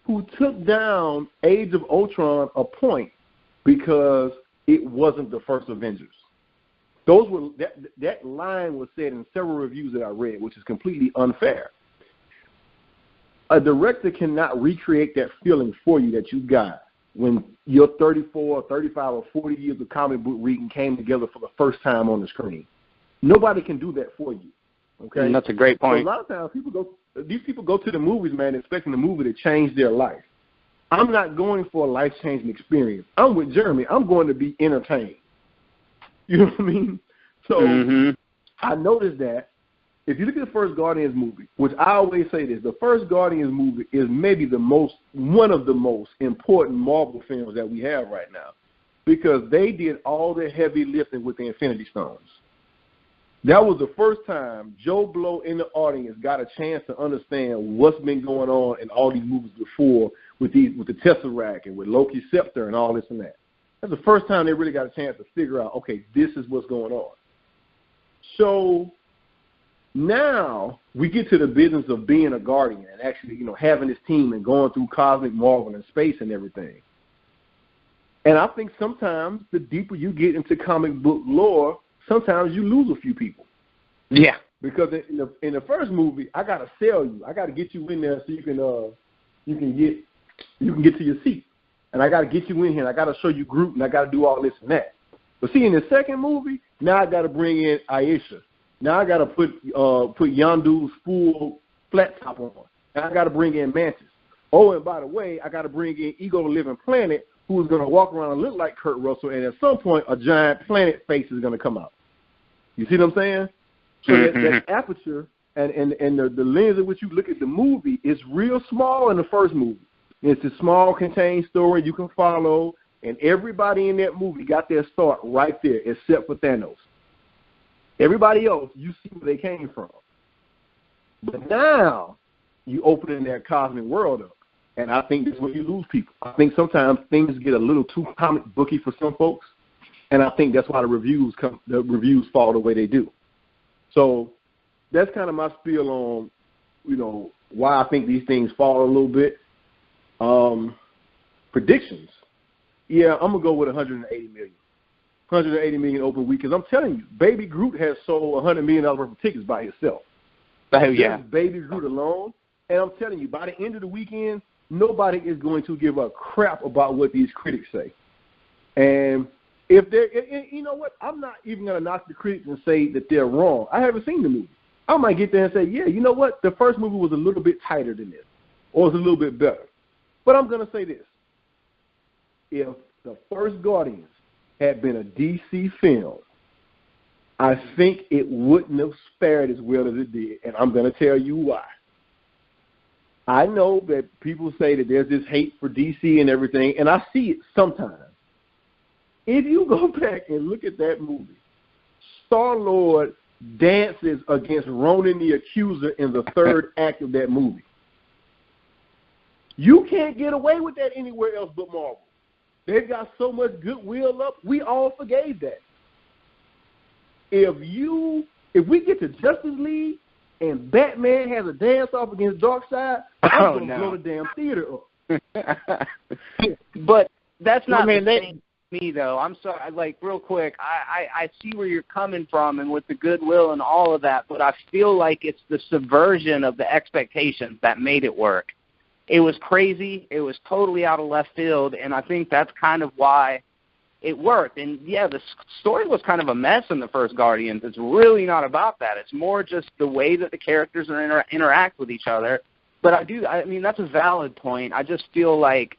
Speaker 3: who took down Age of Ultron a point because it wasn't the first Avengers. That line was said in several reviews that I read, which is completely unfair. a director cannot recreate that feeling for you that you got when your 34, 35, or 40 years of comic book reading came together for the first time on the screen. Nobody can do that for you. Okay,
Speaker 2: and that's a great point.
Speaker 3: So a lot of times these people go to the movies, man, expecting the movie to change their life. I'm not going for a life-changing experience. I'm with Jeremy. I'm going to be entertained. You know what I mean? So I noticed that if you look at the first Guardians movie, which I always say this, the first Guardians movie is maybe one of the most important Marvel films that we have right now, because they did all the heavy lifting with the Infinity Stones. That was the first time Joe Blow in the audience got a chance to understand what's been going on in all these movies before with the Tesseract and with Loki's scepter and all this and that. That's the first time they really got a chance to figure out, okay, this is what's going on. So now we get to the business of being a Guardian and actually, having this team and going through cosmic Marvel and space and everything. And I think sometimes the deeper you get into comic book lore, sometimes you lose a few people.
Speaker 2: Yeah.
Speaker 3: Because in the first movie, I gotta sell you. I gotta get you in there so you can get to your seat. And I gotta get you in here and I gotta show you Groot and I gotta do all this and that. But see, in the second movie, now I gotta bring in Aisha. Now I gotta put Yondu's full flat top on. And I gotta bring in Mantis. Oh, and by the way, I gotta bring in Ego the Living Planet, who's going to walk around and look like Kurt Russell, and at some point a giant planet face is going to come out. You see what I'm saying? So that aperture and the lens in which you look at the movie is real small in the first movie. It's a small, contained story you can follow, and everybody in that movie got their start right there except for Thanos. Everybody else, you see where they came from. But now you open that cosmic world up. And I think that's where you lose people. I think sometimes things get a little too comic booky for some folks, and I think that's why the reviews fall the way they do. So that's kind of my spiel on, why I think these things fall a little bit. Predictions. Yeah, I'm gonna go with 180 million. 180 million open week, because I'm telling you, Baby Groot has sold $100 million worth of tickets by himself.
Speaker 2: Oh yeah,
Speaker 3: just Baby Groot alone, and I'm telling you, by the end of the weekend, nobody is going to give a crap about what these critics say. And if they're, you know what, I'm not even going to knock the critics and say that they're wrong. I haven't seen the movie. I might get there and say, yeah, you know what, the first movie was a little bit tighter than this, or was a little bit better. But I'm going to say this. If the first Guardians had been a DC film, I think it wouldn't have fared as well as it did, and I'm going to tell you why. I know that people say that there's this hate for DC and everything, and I see it sometimes. If you go back and look at that movie, Star-Lord dances against Ronan the Accuser in the third act of that movie. You can't get away with that anywhere else but Marvel. They've got so much goodwill up, we all forgave that. If we get to Justice League, and Batman has a dance-off against Darkseid, I'm going to blow the damn theater up.
Speaker 2: But that's not the thing to me, though. I'm sorry, real quick, I see where you're coming from and with the goodwill and all of that, but I feel like it's the subversion of the expectations that made it work. It was crazy. It was totally out of left field, and I think that's kind of why it worked. And, yeah, the story was kind of a mess in the first Guardians. It's really not about that. It's more just the way that the characters interact with each other. But I mean, that's a valid point. I just feel like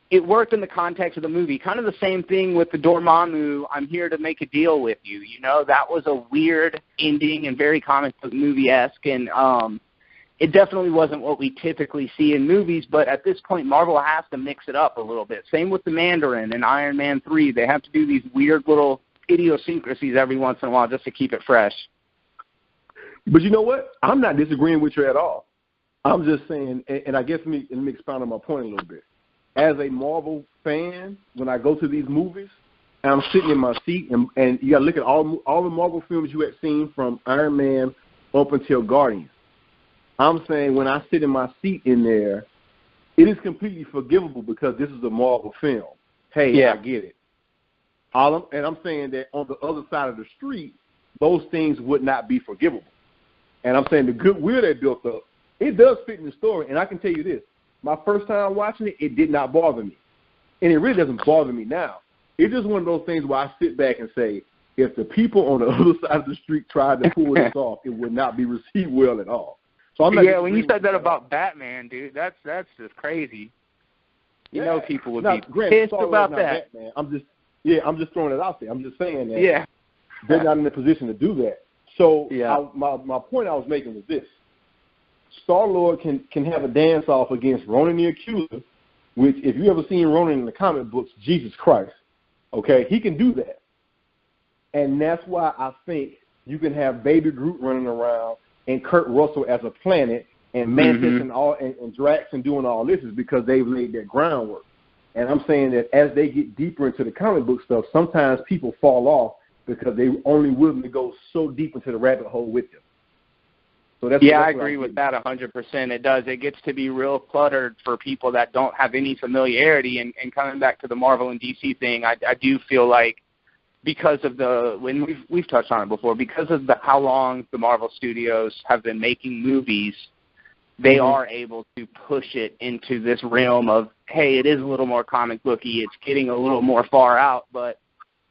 Speaker 2: it worked in the context of the movie. Kind of the same thing with the Dormammu, I'm here to make a deal with you. That was a weird ending and very comic book movie-esque, and it definitely wasn't what we typically see in movies, but at this point, Marvel has to mix it up a little bit. Same with the Mandarin and Iron Man 3. They have to do these weird little idiosyncrasies every once in a while just to keep it fresh.
Speaker 3: But you know what? I'm not disagreeing with you at all. I'm just saying, and I guess let me expound on my point a little bit. As a Marvel fan, when I go to these movies, and I'm sitting in my seat, and you got to look at all the Marvel films you had seen from Iron Man up until Guardians. I'm saying when I sit in my seat in there, it is completely forgivable because this is a Marvel film. Hey, yeah. I get it. And I'm saying that on the other side of the street, those things would not be forgivable. And I'm saying the goodwill they built up it does fit in the story. And I can tell you this. My first time watching it, it did not bother me. And it really doesn't bother me now. It's just one of those things where I sit back and say, if the people on the other side of the street tried to pull this off, it would not be received well at all. So I'm not
Speaker 2: when you said that about Batman, dude, that's just crazy. You know people would be pissed about that.
Speaker 3: Batman. I'm just throwing it out there. I'm just saying that they're not in a position to do that. So my point I was making was this. Star-Lord can have a dance-off against Ronan the Accuser, which, if you ever seen Ronan in the comic books, Jesus Christ, okay, he can do that. And that's why I think you can have Baby Groot running around and Kurt Russell as a planet and Mantis and Drax and doing all this is because they've laid their groundwork. And I'm saying that as they get deeper into the comic book stuff, sometimes people fall off because they only willing to go so deep into the rabbit hole with them. So that's
Speaker 2: I agree with that 100%. It does. It gets to be real cluttered for people that don't have any familiarity. And coming back to the Marvel and DC thing, I do feel like because of when we've touched on it before, because of how long the Marvel Studios have been making movies, they are able to push it into this realm of, hey, it is a little more comic booky, it's getting a little more far out, but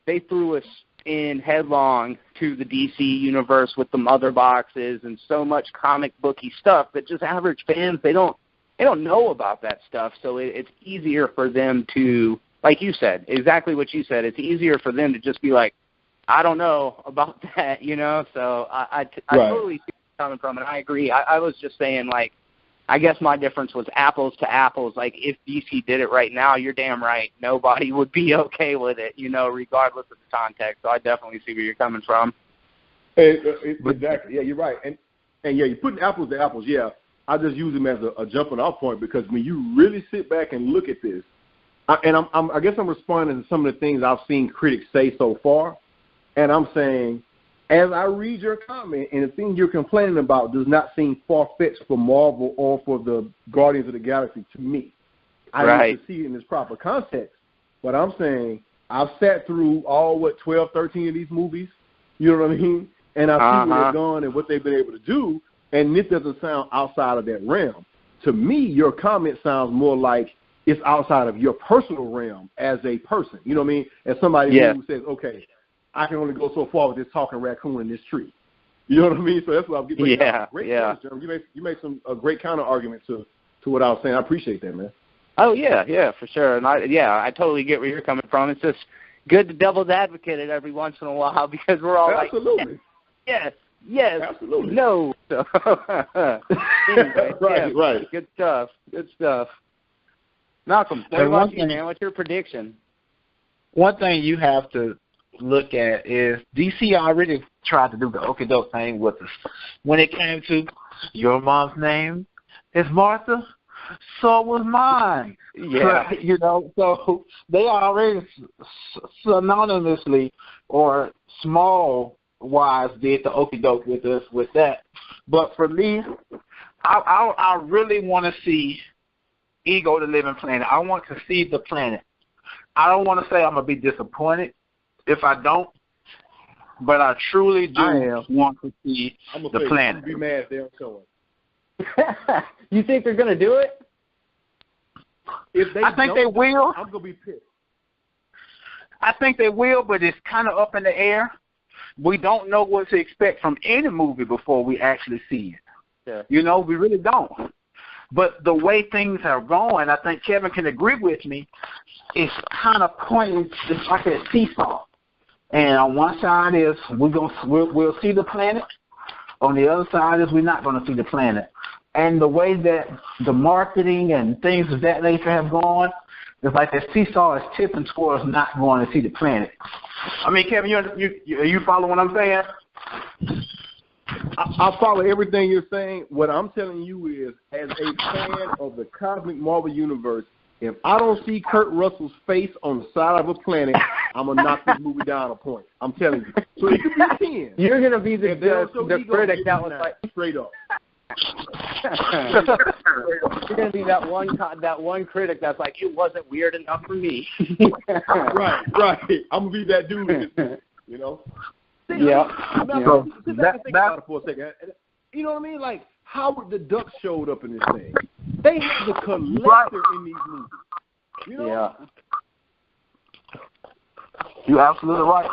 Speaker 2: they threw us in headlong to the DC universe with the mother boxes and so much comic booky stuff that just average fans, they don't know about that stuff. So it's easier for them to, like you said, exactly what you said, it's easier for them to just be like, I don't know about that, you know? So I totally see where you're coming from, and I agree. I was just saying, like, I guess my difference was apples to apples. Like, if DC did it right now, you're damn right. Nobody would be okay with it, you know, regardless of the context. So I definitely see where you're coming from.
Speaker 3: Exactly. Yeah, you're right. And you're putting apples to apples. Yeah, I just use them as a jumping off point because when you really sit back and look at this, I guess I'm responding to some of the things I've seen critics say so far, and I'm saying, as I read your comment, and the thing you're complaining about does not seem far-fetched for Marvel or for the Guardians of the Galaxy to me. I need to see it in its proper context. But I'm saying I've sat through 12, 13 of these movies, you know what I mean? And I see where they're gone and what they've been able to do, and this doesn't sound outside of that realm. To me, your comment sounds more like it's outside of your personal realm as a person, you know what I mean? As somebody who says, okay, I can only go so far with this talking raccoon in this tree. You know what I mean? So that's what I'm getting. Great points, Jeremy. You made a great counter argument to what I was saying. I appreciate that, man.
Speaker 2: Oh yeah, for sure. And I totally get where you're coming from. It's just good to devil's advocate it every once in a while because we're all
Speaker 3: absolutely.
Speaker 2: Yes, absolutely, no. So, anyway,
Speaker 3: right.
Speaker 2: Good stuff. Malcolm, what about you, man? What's your prediction?
Speaker 1: One thing you have to look at is DC already tried to do the okie doke thing with us. When it came to your mom's name is Martha, so was mine.
Speaker 2: Yeah.
Speaker 1: You know, so they already synonymously or small-wise did the okie doke with us with that. But for me, I really want to see Ego the Living Planet. I want to see the planet. I don't want to say I'm going to be disappointed if I don't, but I truly do want to see the planet.
Speaker 3: I'm be mad if they don't show it.
Speaker 2: You think they're going to do it?
Speaker 1: I think they will.
Speaker 3: I'm going to be pissed.
Speaker 1: I think they will, but it's kind of up in the air. We don't know what to expect from any movie before we actually see it.
Speaker 2: Yeah.
Speaker 1: You know, we really don't. But the way things are going, I think Kevin can agree with me, it's kind of pointing, it's like a seesaw. And on one side is we'll see the planet. On the other side is we're not going to see the planet. And the way that the marketing and things of that nature have gone, it's like the seesaw is tipping towards not going to see the planet. I mean, Kevin, you follow what I'm saying?
Speaker 3: I follow everything you're saying. What I'm telling you is, as a fan of the cosmic Marvel universe, if I don't see Kurt Russell's face on the side of a planet, I'm going to knock this movie down a point. I'm telling you. So it could be 10.
Speaker 2: You're going to be the critic that was like...
Speaker 3: Straight up.
Speaker 2: You're going to be that one critic that's like, it wasn't weird enough for me.
Speaker 3: Right. I'm going to be that dude, you know?
Speaker 2: Yeah.
Speaker 3: Think about it for a second. You know what I mean? Like, Howard the Duck showed up in this thing. They have the collector in these movies. You know?
Speaker 4: Yeah. You're absolutely right.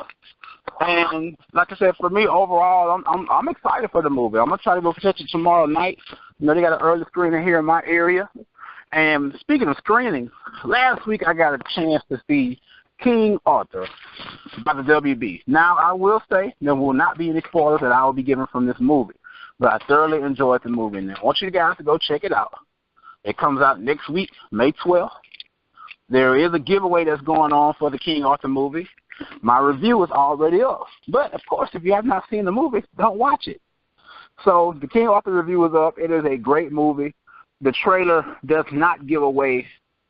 Speaker 4: And like I said, for me overall, I'm excited for the movie. I'm gonna try to go catch it tomorrow night. You know, they got an early screening here in my area. And speaking of screening, last week I got a chance to see King Arthur by the WB. Now I will say there will not be any spoilers that I will be given from this movie, but I thoroughly enjoyed the movie. And I want you guys to go check it out. It comes out next week, May 12th. There is a giveaway that's going on for the King Arthur movie. My review is already up. But, of course, if you have not seen the movie, don't watch it. So the King Arthur review is up. It is a great movie. The trailer does not give away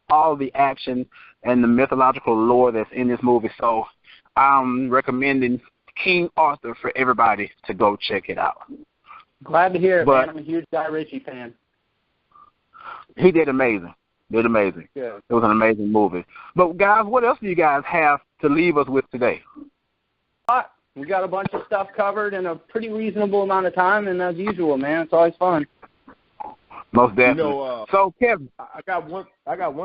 Speaker 4: all the action and the mythological lore that's in this movie. So I'm recommending King Arthur for everybody to go check it out.
Speaker 2: Glad to hear it,
Speaker 4: but
Speaker 2: man. I'm a huge Guy Ritchie fan.
Speaker 4: He did amazing. Did amazing.
Speaker 2: Yeah.
Speaker 4: It was an amazing movie. But, guys, what else do you guys have to leave us with today?
Speaker 2: We got a bunch of stuff covered in a pretty reasonable amount of time, and as usual, man, it's always fun.
Speaker 4: Most definitely.
Speaker 3: You know,
Speaker 4: so, Kevin,
Speaker 3: I got one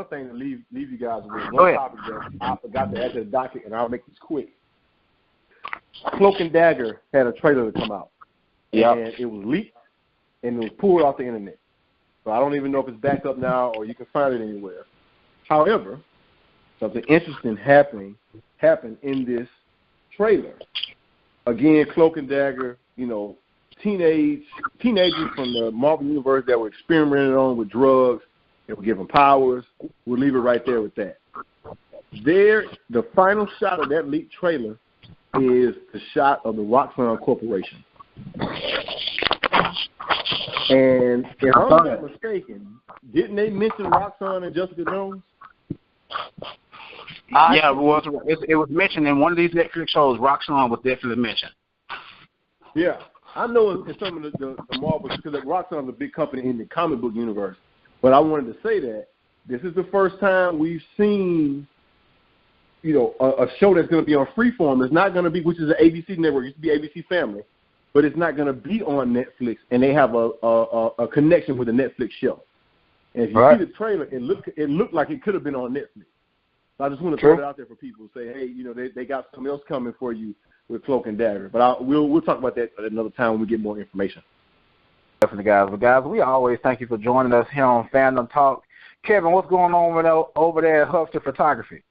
Speaker 3: thing to leave you guys with.
Speaker 4: Go
Speaker 3: One
Speaker 4: ahead.
Speaker 3: topic that I forgot to add to the docket, and I'll make this quick. Cloak and Dagger had a trailer to come out.
Speaker 4: Yeah.
Speaker 3: And it was leaked, and it was pulled off the internet. So I don't even know if it's back up now or you can find it anywhere. However, something interesting happened in this trailer. Again, Cloak and Dagger, you know, teenagers from the Marvel Universe that were experimenting on with drugs, that were given powers. We'll leave it right there with that. The final shot of that leaked trailer is the shot of the Roxxon Corporation. And if I'm not mistaken, didn't they mention Roxxon and Jessica Jones?
Speaker 4: Yeah, it was mentioned in one of these Netflix shows. Roxxon was definitely mentioned.
Speaker 3: Yeah. I know in some of the Marvel, because Roxxon is a big company in the comic book universe. But I wanted to say that this is the first time we've seen, you know, a show that's going to be on Freeform. It's not going to be, which is an ABC network. It used to be ABC Family. But it's not going to be on Netflix, and they have a connection with the Netflix show. And if you see the trailer, it looked like it could have been on Netflix. So I just want to throw it out there for people to say, hey, you know, they got something else coming for you with Cloak and Dagger. But we'll talk about that at another time when we get more information.
Speaker 4: Definitely, guys. But, guys, we always thank you for joining us here on Fandom Talk. Kevin, what's going on over there at Hufster Photography?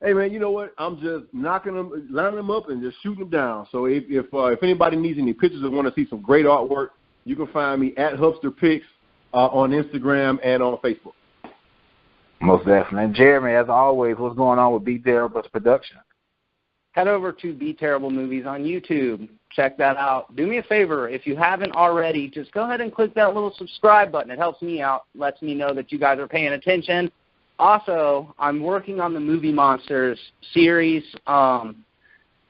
Speaker 3: Hey, man, you know what? I'm just lining them up and just shooting them down. So if anybody needs any pictures or want to see some great artwork, you can find me at Hubster Pics on Instagram and on Facebook.
Speaker 4: Most definitely. And Jeremy, as always, what's going on with Be Terrible's production?
Speaker 2: Head over to Be Terrible Movies on YouTube. Check that out. Do me a favor. If you haven't already, just go ahead and click that little subscribe button. It helps me out, lets me know that you guys are paying attention. Also, I'm working on the Movie Monsters series. I'm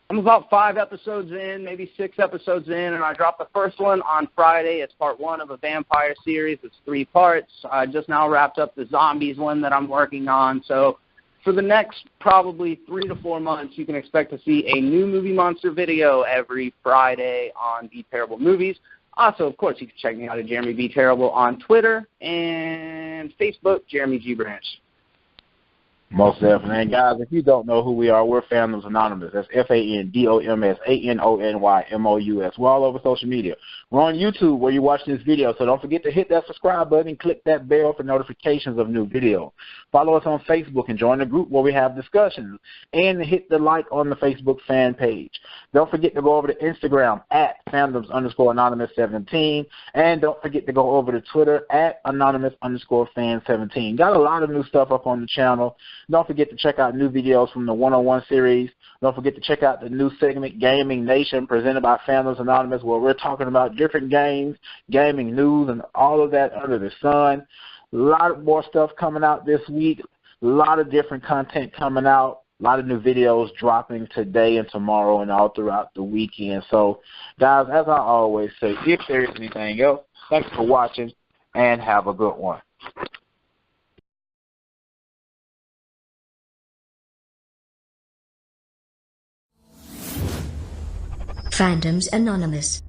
Speaker 2: about 5 episodes in, maybe 6 episodes in, and I dropped the first one on Friday. It's part 1 of a vampire series. It's 3 parts. I just now wrapped up the zombies one that I'm working on. So for the next probably 3 to 4 months, you can expect to see a new Movie Monster video every Friday on Be Terrible Movies. Also, of course, you can check me out at Jeremy B. Terrible on Twitter and Facebook, Jeremy G. Branch.
Speaker 4: Most definitely. And, guys, if you don't know who we are, we're Fandoms Anonymous. That's FANDOMSANONYMOUS. We're all over social media. We're on YouTube where you're watching this video, so don't forget to hit that subscribe button and click that bell for notifications of new videos. Follow us on Facebook and join the group where we have discussions. And hit the like on the Facebook fan page. Don't forget to go over to Instagram at Fandoms_Anonymous17. And don't forget to go over to Twitter at Anonymous_Fan17. Got a lot of new stuff up on the channel. Don't forget to check out new videos from the 101 series. Don't forget to check out the new segment, Gaming Nation, presented by Fandoms Anonymous, where we're talking about different games, gaming news, and all of that under the sun. A lot more stuff coming out this week. A lot of different content coming out. A lot of new videos dropping today and tomorrow and all throughout the weekend. So, guys, as I always say, if there is anything else, thanks for watching, and have a good one.
Speaker 5: Fandoms Anonymous.